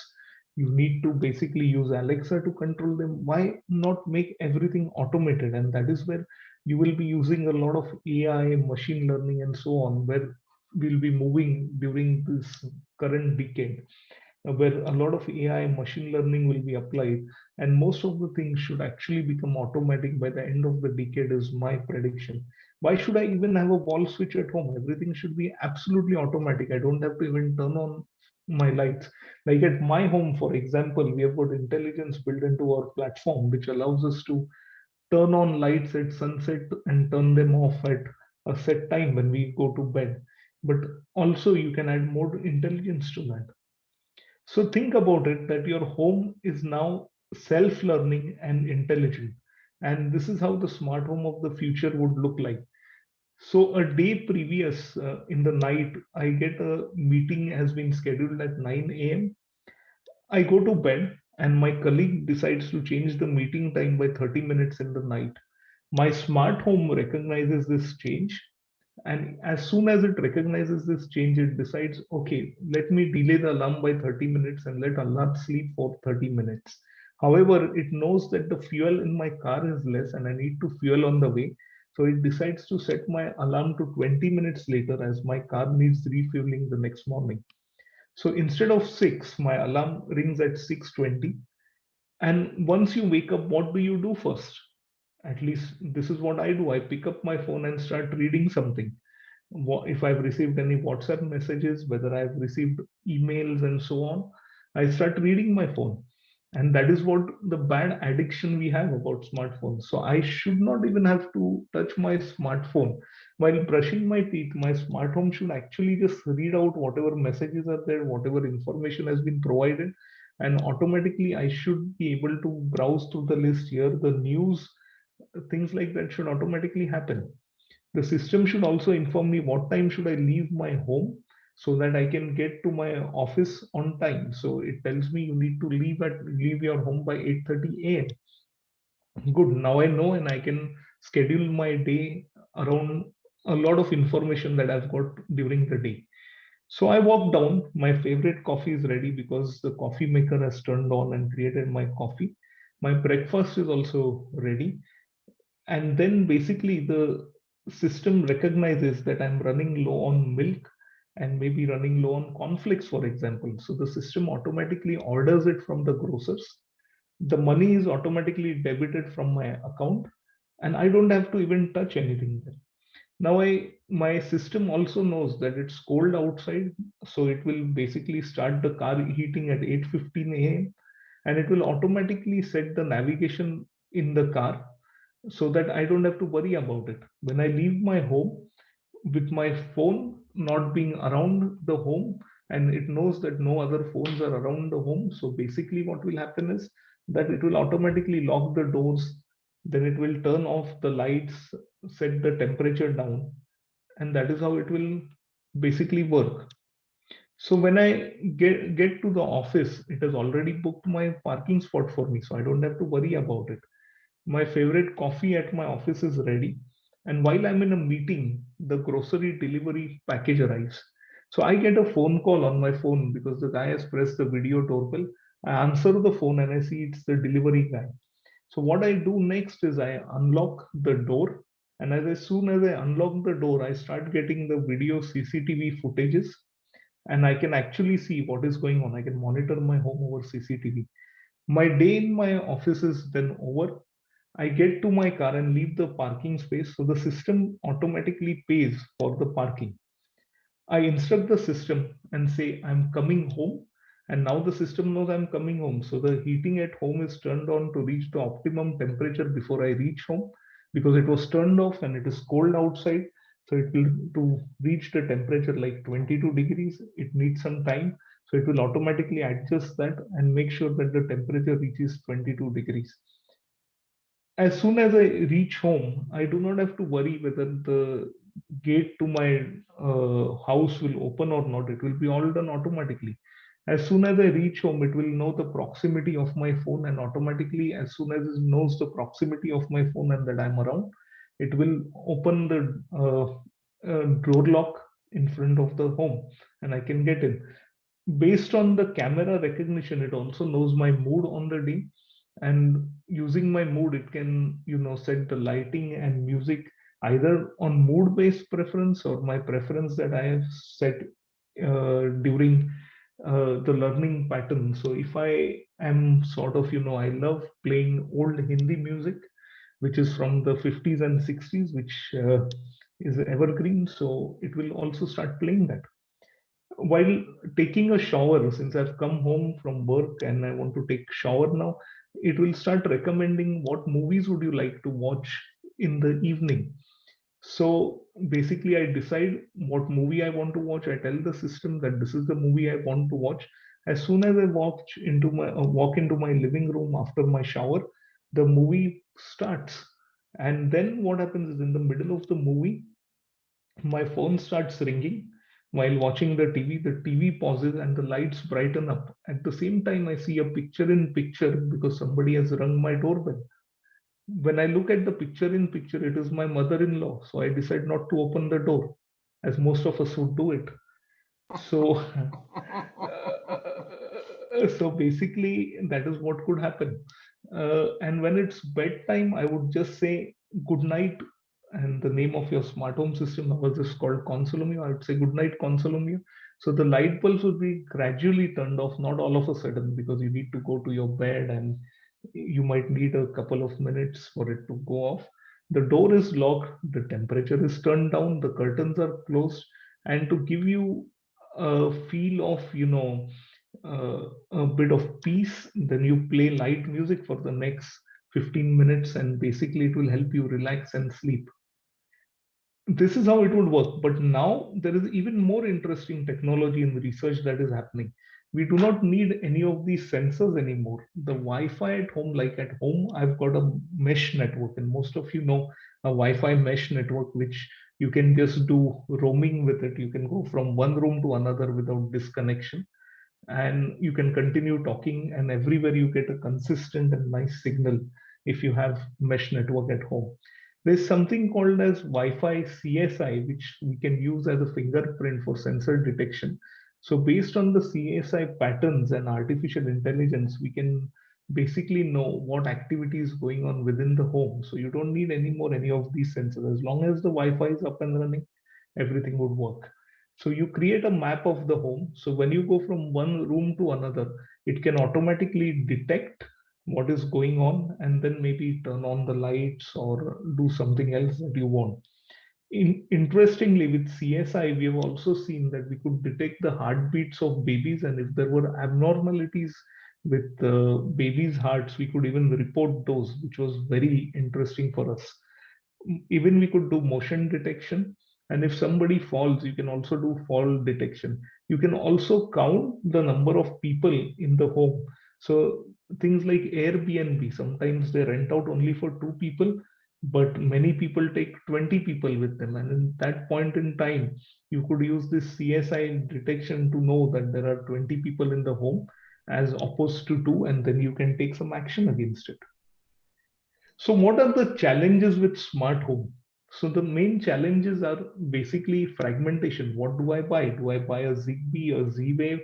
You need to basically use Alexa to control them. Why not make everything automated? And that is where you will be using a lot of AI, machine learning, and so on, where we'll be moving during this current decade, where a lot of AI machine learning will be applied, and most of the things should actually become automatic by the end of the decade is my prediction. Why should I even have a wall switch at home? Everything should be absolutely automatic. I don't have to even turn on my lights. Like at my home, for example, we have got intelligence built into our platform, which allows us to turn on lights at sunset and turn them off at a set time when we go to bed. But also you can add more intelligence to that. So think about it that your home is now self-learning and intelligent. And this is how the smart home of the future would look like. So a day previous in the night, I get a meeting has been scheduled at 9 a.m. I go to bed and my colleague decides to change the meeting time by 30 minutes in the night. My smart home recognizes this change, and as soon as it recognizes this change, it decides, okay, let me delay the alarm by 30 minutes and let Allah sleep for 30 minutes. However, it knows that the fuel in my car is less and I need to fuel on the way. So it decides to set my alarm to 20 minutes later as my car needs refueling the next morning. So instead of 6, my alarm rings at 6:20. And once you wake up, what do you do first? At least this is what I do. I pick up my phone and start reading something. If I've received any WhatsApp messages, whether I've received emails and so on, I start reading my phone. And that is what the bad addiction we have about smartphones. So I should not even have to touch my smartphone. While brushing my teeth, my smart home should actually just read out whatever messages are there, whatever information has been provided, and automatically I should be able to browse through the list here. The news, things like that should automatically happen. The system should also inform me what time should I leave my home so that I can get to my office on time. So it tells me you need to leave your home by 8:30 a.m. Good. Now I know, and I can schedule my day around a lot of information that I've got during the day. So I walk down. My favorite coffee is ready because the coffee maker has turned on and created my coffee. My breakfast is also ready. And then basically the system recognizes that I'm running low on milk and maybe running low on cornflakes, for example. So the system automatically orders it from the grocers. The money is automatically debited from my account, and I don't have to even touch anything there. Now my system also knows that it's cold outside, so it will basically start the car heating at 8:15 a.m. and it will automatically set the navigation in the car so that I don't have to worry about it. When I leave my home with my phone not being around the home, and it knows that no other phones are around the home. So basically what will happen is that it will automatically lock the doors, then it will turn off the lights, set the temperature down, and that is how it will basically work. So when I get to the office, it has already booked my parking spot for me, so I don't have to worry about it. My favorite coffee at my office is ready. And while I'm in a meeting, the grocery delivery package arrives. So I get a phone call on my phone because the guy has pressed the video doorbell. I answer the phone and I see it's the delivery guy. So what I do next is I unlock the door. And as soon as I unlock the door, I start getting the video CCTV footages, and I can actually see what is going on. I can monitor my home over CCTV. My day in my office is then over. I get to my car and leave the parking space, so the system automatically pays for the parking. I instruct the system and say, I'm coming home. And now the system knows I'm coming home. So the heating at home is turned on to reach the optimum temperature before I reach home, because it was turned off and it is cold outside. So it will, to reach the temperature like 22 degrees, it needs some time. So it will automatically adjust that and make sure that the temperature reaches 22 degrees. As soon as I reach home, I do not have to worry whether the gate to my house will open or not. It will be all done automatically. As soon as I reach home, it will know the proximity of my phone, and automatically, as soon as it knows the proximity of my phone and that I'm around, it will open the door lock in front of the home and I can get in. Based on the camera recognition, it also knows my mood on the day, and using my mood, it can set the lighting and music either on mood based preference or my preference that I have set during the learning pattern. So if I am sort of I love playing old Hindi music, which is from the 50s and 60s, which is evergreen, so it will also start playing that. While taking a shower, since I've come home from work and I want to take shower now, it will start recommending what movies would you like to watch in the evening. So basically I decide what movie I want to watch. I tell the system that this is the movie I want to watch. As soon as I walk into my living room after my shower, the movie starts. And then what happens is, in the middle of the movie, my phone starts ringing. While watching the TV pauses and the lights brighten up. At the same time, I see a picture in picture because somebody has rung my doorbell. When I look at the picture in picture, it is my mother-in-law. So I decide not to open the door, as most of us would do it. So, so basically, that is what could happen. And when it's bedtime, I would just say good night. And the name of your smart home system was just called Consolomio. I would say good night, Consolomio. So the light bulbs would be gradually turned off, not all of a sudden, because you need to go to your bed and you might need a couple of minutes for it to go off. The door is locked, the temperature is turned down, the curtains are closed, and to give you a feel of, a bit of peace, then you play light music for the next 15 minutes, and basically it will help you relax and sleep. This is how it would work. But now there is even more interesting technology in the research that is happening. We do not need any of these sensors anymore. The Wi-Fi at home, like at home, I've got a mesh network, and most of you know a Wi-Fi mesh network, which you can just do roaming with it. You can go from one room to another without disconnection, and you can continue talking, and everywhere you get a consistent and nice signal if you have mesh network at home. There's something called as Wi-Fi CSI, which we can use as a fingerprint for sensor detection. So based on the CSI patterns and artificial intelligence, we can basically know what activity is going on within the home. So you don't need any of these sensors. As long as the Wi-Fi is up and running, everything would work. So you create a map of the home. So when you go from one room to another, it can automatically detect what is going on and then maybe turn on the lights or do something else that you want. Interestingly, with CSI, we have also seen that we could detect the heartbeats of babies, and if there were abnormalities with the babies' hearts, we could even report those, which was very interesting for us. Even we could do motion detection, and if somebody falls, you can also do fall detection. You can also count the number of people in the home. So things like Airbnb, sometimes they rent out only for 2 people, but many people take 20 people with them. And in that point in time, you could use this CSI detection to know that there are 20 people in the home as opposed to 2, and then you can take some action against it. So what are the challenges with smart home? So the main challenges are basically fragmentation. What do I buy? Do I buy a Zigbee or Z-Wave?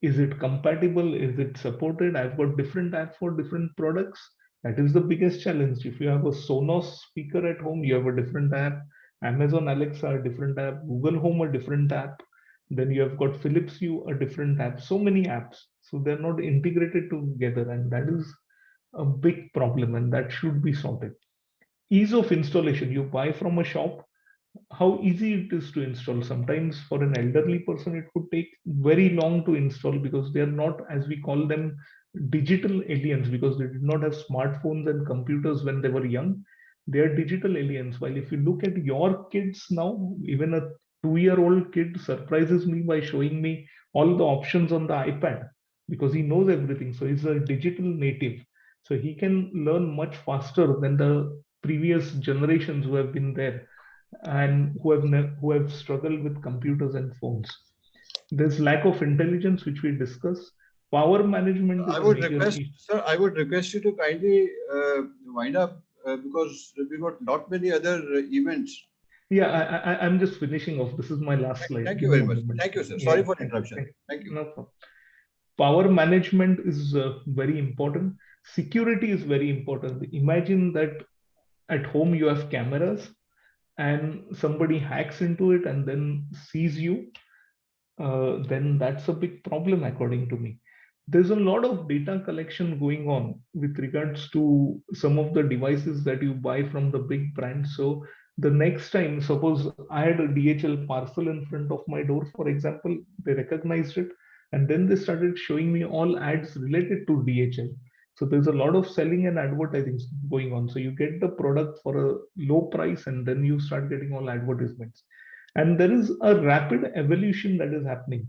Is it compatible? Is it supported? I've got different apps for different products. That is the biggest challenge. If you have a Sonos speaker at home, you have a different app. Amazon Alexa, a different app. Google Home, a different app. Then you have got Philips Hue, a different app. So many apps. So they're not integrated together, and that is a big problem, and that should be sorted. Ease of installation. You buy from a shop, how easy it is to install. Sometimes for an elderly person, it could take very long to install because they are not, as we call them, digital aliens, because they did not have smartphones and computers when they were young. They are digital aliens. While if you look at your kids now, even a 2-year-old kid surprises me by showing me all the options on the iPad because he knows everything. So he's a digital native. So he can learn much faster than the previous generations who have been there and who have struggled with computers and phones. There's lack of intelligence, which we discuss. Power management. I would request, sir, I would request you to kindly wind up because we've got not many other events. Yeah, I'm just finishing off. This is my last slide. Thank you very much. Thank you, sir. Sorry for interruption. Thank you. No problem. Power management is very important. Security is very important. Imagine that at home you have cameras and somebody hacks into it and then sees you, then that's a big problem according to me. There's a lot of data collection going on with regards to some of the devices that you buy from the big brands. So the next time, suppose I had a DHL parcel in front of my door, for example, they recognized it, and then they started showing me all ads related to DHL. So there's a lot of selling and advertising going on. So you get the product for a low price and then you start getting all advertisements. And there is a rapid evolution that is happening.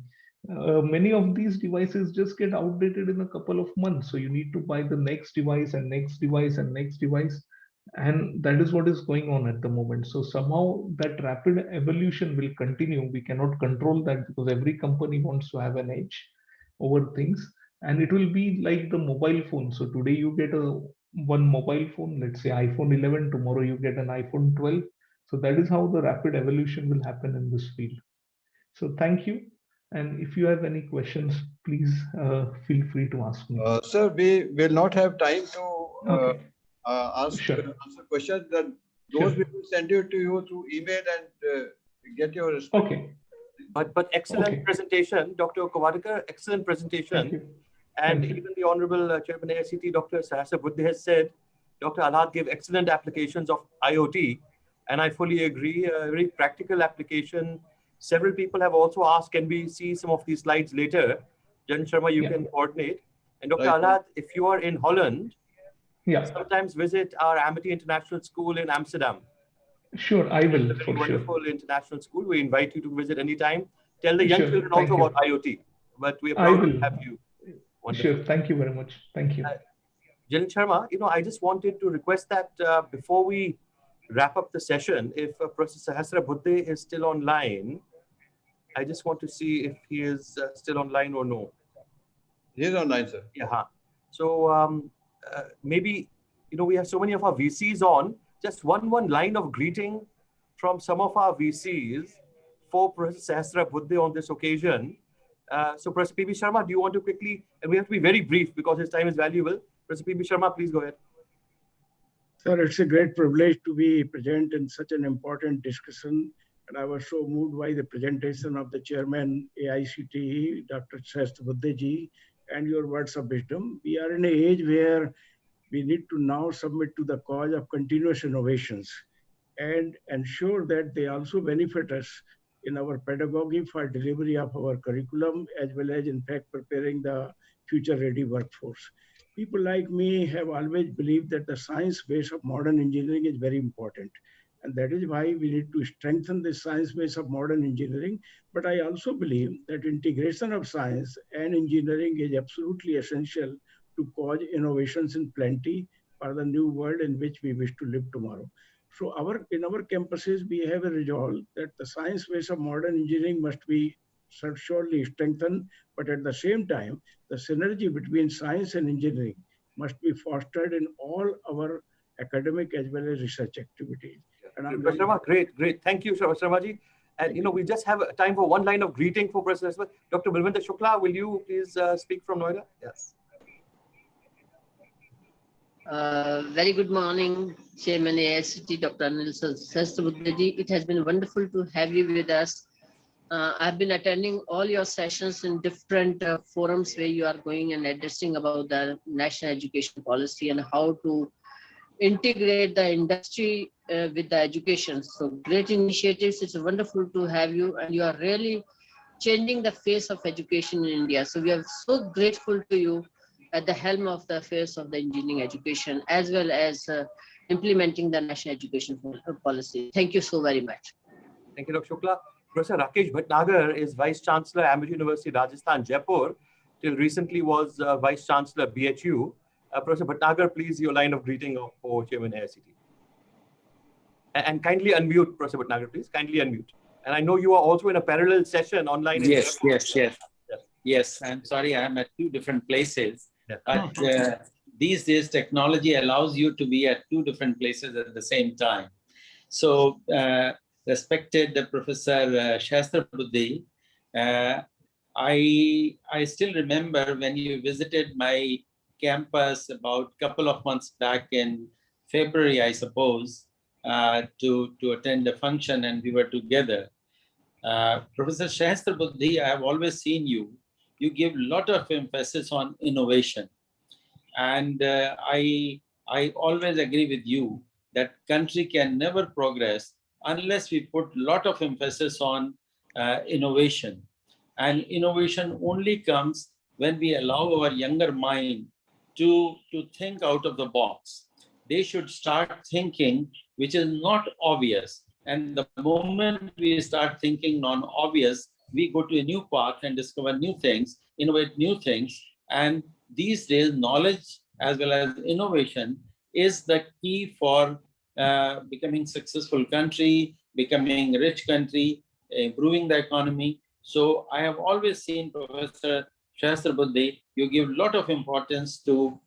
Many of these devices just get outdated in a couple of months. So you need to buy the next device and next device and next device. And that is what is going on at the moment. So somehow that rapid evolution will continue. We cannot control that because every company wants to have an edge over things. And it will be like the mobile phone. So today you get one mobile phone, let's say iPhone 11, tomorrow you get an iPhone 12. So that is how the rapid evolution will happen in this field. So thank you. And if you have any questions, please feel free to ask me. Sir, we will not have time to answer questions. That those we will send you to you through email and get your response. Okay. But excellent Okay. presentation, Dr. Kovadekar, excellent Thank presentation. you. And Thank you. even the Honorable Chairman AICT, Dr. Sahasra Buddhe has said, Dr. Alhad gave excellent applications of IoT. And I fully agree, a very practical application. Several people have also asked, can we see some of these slides later? Jan Sharma, you Yeah. can coordinate. And Dr. Right. Alhad, if you are in Holland, Yeah, sometimes visit our Amity International School in Amsterdam. sure. I It's will a very for sure. wonderful international school. We invite you to visit anytime. Tell the young Sure. children Thank also you. about IoT. But we are I proud to will. have you. Wonderful. Sure. Thank you very much. Thank you. Jalil Sharma, I just wanted to request that before we wrap up the session, if Professor Sahasra Buddhe is still online, I just want to see if he is still online or no. He's online, sir. Yeah. So maybe, we have so many of our VCs on, just one line of greeting from some of our VCs for Professor Sahasra Buddhe on this occasion. So Professor P.B. Sharma, do you want to quickly, and we have to be very brief because his time is valuable. Professor P.B. Sharma, please go ahead. Sir, it's a great privilege to be present in such an important discussion. And I was so moved by the presentation of the chairman AICTE, Dr. Sahasra Buddhe ji, and your words of wisdom. We are in an age where we need to now submit to the cause of continuous innovations and ensure that they also benefit us in our pedagogy for delivery of our curriculum, as well as in fact preparing the future ready workforce. People like me have always believed that the science base of modern engineering is very important. And that is why we need to strengthen the science base of modern engineering. But I also believe that integration of science and engineering is absolutely essential to cause innovations in plenty for the new world in which we wish to live tomorrow. So in our campuses, we have a resolve that the science base of modern engineering must be surely strengthened, but at the same time, the synergy between science and engineering must be fostered in all our academic as well as research activities. And I'm Professor Sharma, great. Thank you, Sharma ji. And we just have time for one line of greeting for Professor Sharma. Dr. Balwinder Shukla, will you please speak from Noida? Yes. Very good morning, Chairman AICT, Dr. Anil Sahasra Buddhe ji. It has been wonderful to have you with us. I've been attending all your sessions in different forums where you are going and addressing about the national education policy and how to integrate the industry with the education. So great initiatives. It's wonderful to have you, and you are really changing the face of education in India. So we are so grateful to you at the helm of the affairs of the engineering education, as well as implementing the national education policy. Thank you so very much. Thank you, Dr. Shukla. Professor Rakesh Bhatnagar is Vice Chancellor, Amity University, Rajasthan, Jaipur. Till recently was Vice Chancellor, BHU. Professor Bhatnagar, please, your line of greeting for Chairman AICT. And kindly unmute, Professor Bhatnagar, please. Kindly unmute. And I know you are also in a parallel session online. Yes. I'm sorry, I'm at two different places. But these days, technology allows you to be at two different places at the same time. So, respected Professor Sahasra Buddhe, I still remember when you visited my campus about a couple of months back in February, I suppose, to attend a function, and we were together. Professor Sahasra Buddhe, I have always seen you. You give a lot of emphasis on innovation. And I always agree with you that country can never progress unless we put a lot of emphasis on innovation. And innovation only comes when we allow our younger mind to think out of the box. They should start thinking which is not obvious. And the moment we start thinking non-obvious, we go to a new path and discover new things, innovate new things. And these days, knowledge as well as innovation is the key for becoming successful country, becoming a rich country, improving the economy. So I have always seen Professor Sahasra Buddhe, you give a lot of importance to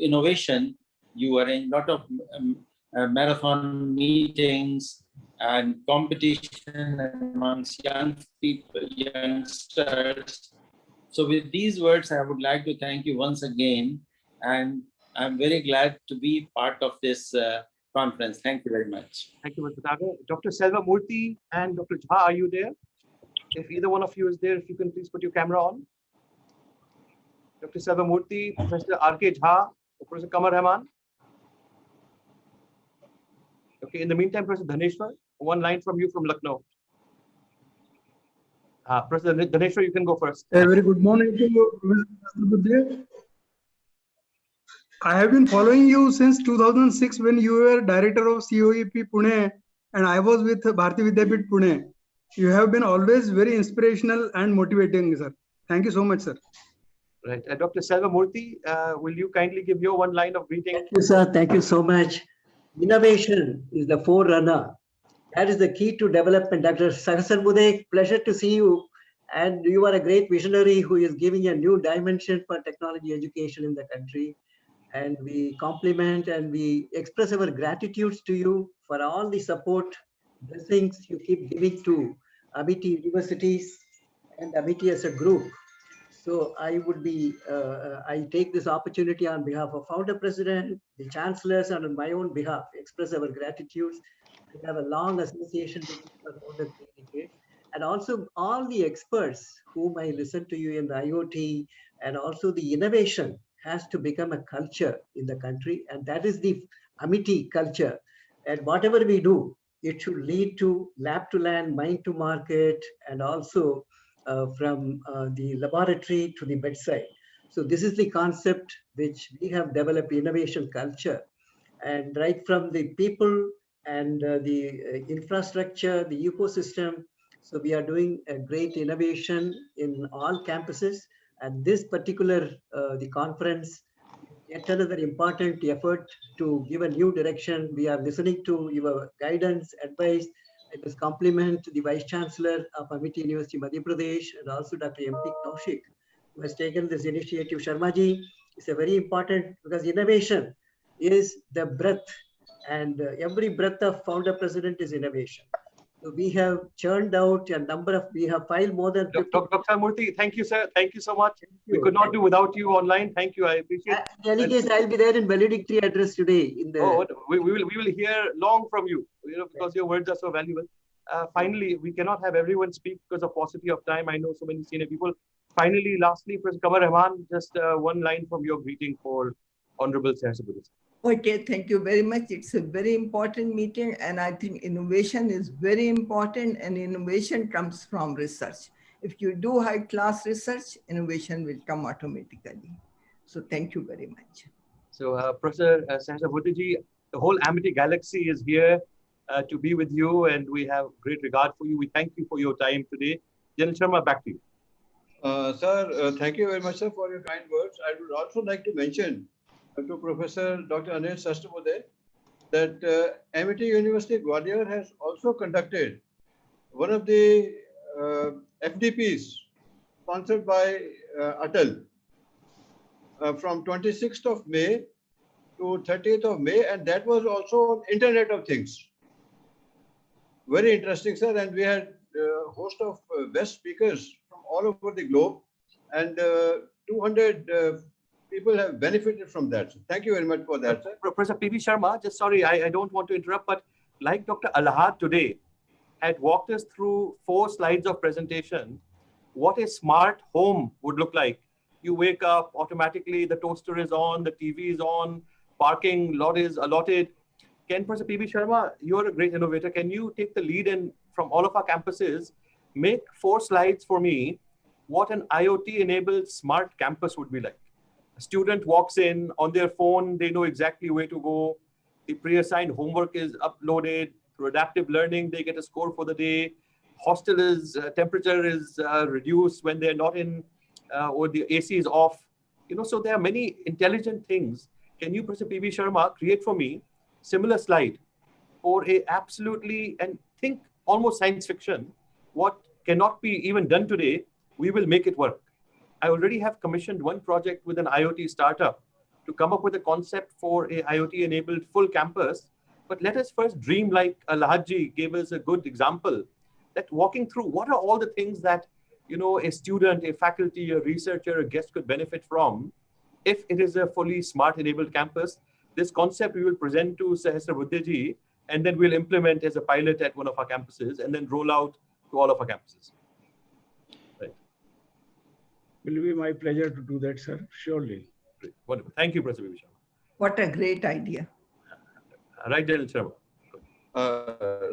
innovation. You arrange a lot of marathon meetings and competition amongst young people, youngsters. So with these words, I would like to thank you once again. And I'm very glad to be part of this conference. Thank you very much. Thank you, Mr. Bhatnagar. Dr. Selva Murthy and Dr. Jha, are you there? If either one of you is there, if you can please put your camera on. Dr. Selvamurthy, Professor R.K. Jha, Professor Kamar Rahman. Okay, in the meantime, Professor Dhaneshwar, one line from you from Lucknow. Professor Dhaneshwar, you can go first. A very good morning to you, Mr. Buddhe. I have been following you since 2006 when you were director of COEP Pune and I was with Bharati Vidyapeeth Pune. You have been always very inspirational and motivating, sir. Thank you so much, sir. Right. Dr. Selvamurthy, will you kindly give your one line of greeting? Thank you, sir. Thank you so much. Innovation is the forerunner. That is the key to development. Dr. Sahasrabudhe, pleasure to see you. And you are a great visionary who is giving a new dimension for technology education in the country. And we compliment and we express our gratitude to you for all the support, blessings you keep giving to Amity universities and Amity as a group. So I would be, I take this opportunity on behalf of founder president, the chancellors, and on my own behalf, express our gratitude. We have a long association with you for more than 3 decades. And also all the experts whom I listen to you in the IoT and also the innovation has to become a culture in the country. And that is the Amity culture. And whatever we do, it should lead to lab to land, mind to market, and also from the laboratory to the bedside. So this is the concept which we have developed, innovation culture. And right from the people and the infrastructure, the ecosystem. So we are doing a great innovation in all campuses. And this particular, the conference, yet another important effort to give a new direction. We are listening to your guidance, advice. It is compliment to the Vice Chancellor of Amity University, Madhya Pradesh, and also Dr. M.P. Kaushik, who has taken this initiative. Sharmaji is a very important because innovation is the breath, and every breath of founder president is innovation. So we have churned out a number of, we have filed more than 50. Dr. Murthy, thank you, sir. Thank you so much. We could not do without you online. Thank you. I appreciate it. In any case, I'll be there in valedictory address today. In the we will hear long from you, because your words are so valuable. Finally, we cannot have everyone speak because of paucity of time. I know so many senior people. Finally, lastly, Professor Kamar Rahman, just one line from your greeting for Honorable Sahasrabudhe. Okay, thank you very much. It's a very important meeting, and I think innovation is very important, and innovation comes from research. If you do high-class research, innovation will come automatically. So thank you very much. So Professor Sahasrabudhe, the whole Amity Galaxy is here to be with you, and we have great regard for you. We thank you for your time today. General Sharma, back to you. Sir, thank you very much, sir, for your kind words. I would also like to mention to Professor Dr. Anil Sahasrabudhe that Amity University Gwalior has also conducted one of the FDPs sponsored by Atal from 26th of May to 30th of May, and that was also on Internet of Things. Very interesting, sir, and we had a host of best speakers from all over the globe, and 200 people have benefited from that. So thank you very much for that, sir. Professor P.V. Sharma, just sorry, I don't want to interrupt, but like Dr. Alahad today had walked us through 4 slides of presentation, what a smart home would look like. You wake up, automatically the toaster is on, the TV is on, parking lot is allotted. Can Professor P.V. Sharma, you're a great innovator, can you take the lead and from all of our campuses, make 4 slides for me, what an IoT-enabled smart campus would be like? A student walks in on their phone, they know exactly where to go. The pre-assigned homework is uploaded. Through adaptive learning, they get a score for the day. Hostel is, temperature is reduced when they're not in, or the AC is off. So there are many intelligent things. Can you, Professor P.V. Sharma, create for me similar slide for a absolutely, and think almost science fiction, what cannot be even done today, we will make it work. I already have commissioned one project with an IoT startup to come up with a concept for a IoT-enabled full campus. But let us first dream, like Alahadji gave us a good example, that walking through what are all the things that a student, a faculty, a researcher, a guest could benefit from if it is a fully smart-enabled campus. This concept we will present to Sahasrabudhe, and then we'll implement as a pilot at one of our campuses and then roll out to all of our campuses. Will be my pleasure to do that, sir. Surely. Great. Wonderful. Thank you, Professor Vishal. What a great idea. Right, General Sharma.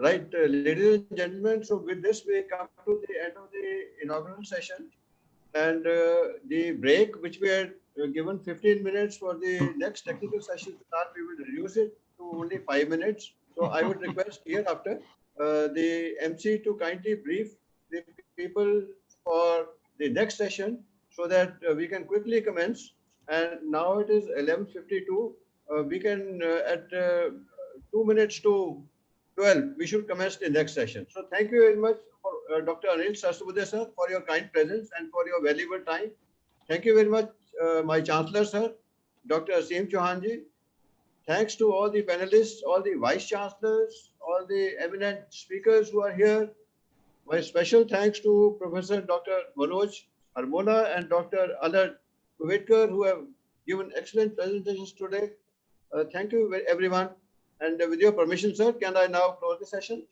Right, ladies and gentlemen, so with this we come to the end of the inaugural session, and the break which we had given 15 minutes for the next technical session to start, we will reduce it to only 5 minutes. So I would request hereafter the MC to kindly brief the people for the next session so that we can quickly commence. And now it is 11:52. We can at 2 minutes to 12, we should commence the next session. So thank you very much for Dr. Anil Sahasrabudhe sir for your kind presence and for your valuable time. Thank you very much, my Chancellor sir, Dr. Aseem Chauhan ji. Thanks to all the panelists, all the vice chancellors, all the eminent speakers who are here. My special thanks to Professor Dr. Manoj Harmona and Dr. Anand Kuvetkar who have given excellent presentations today. Thank you everyone. And with your permission, sir, can I now close the session?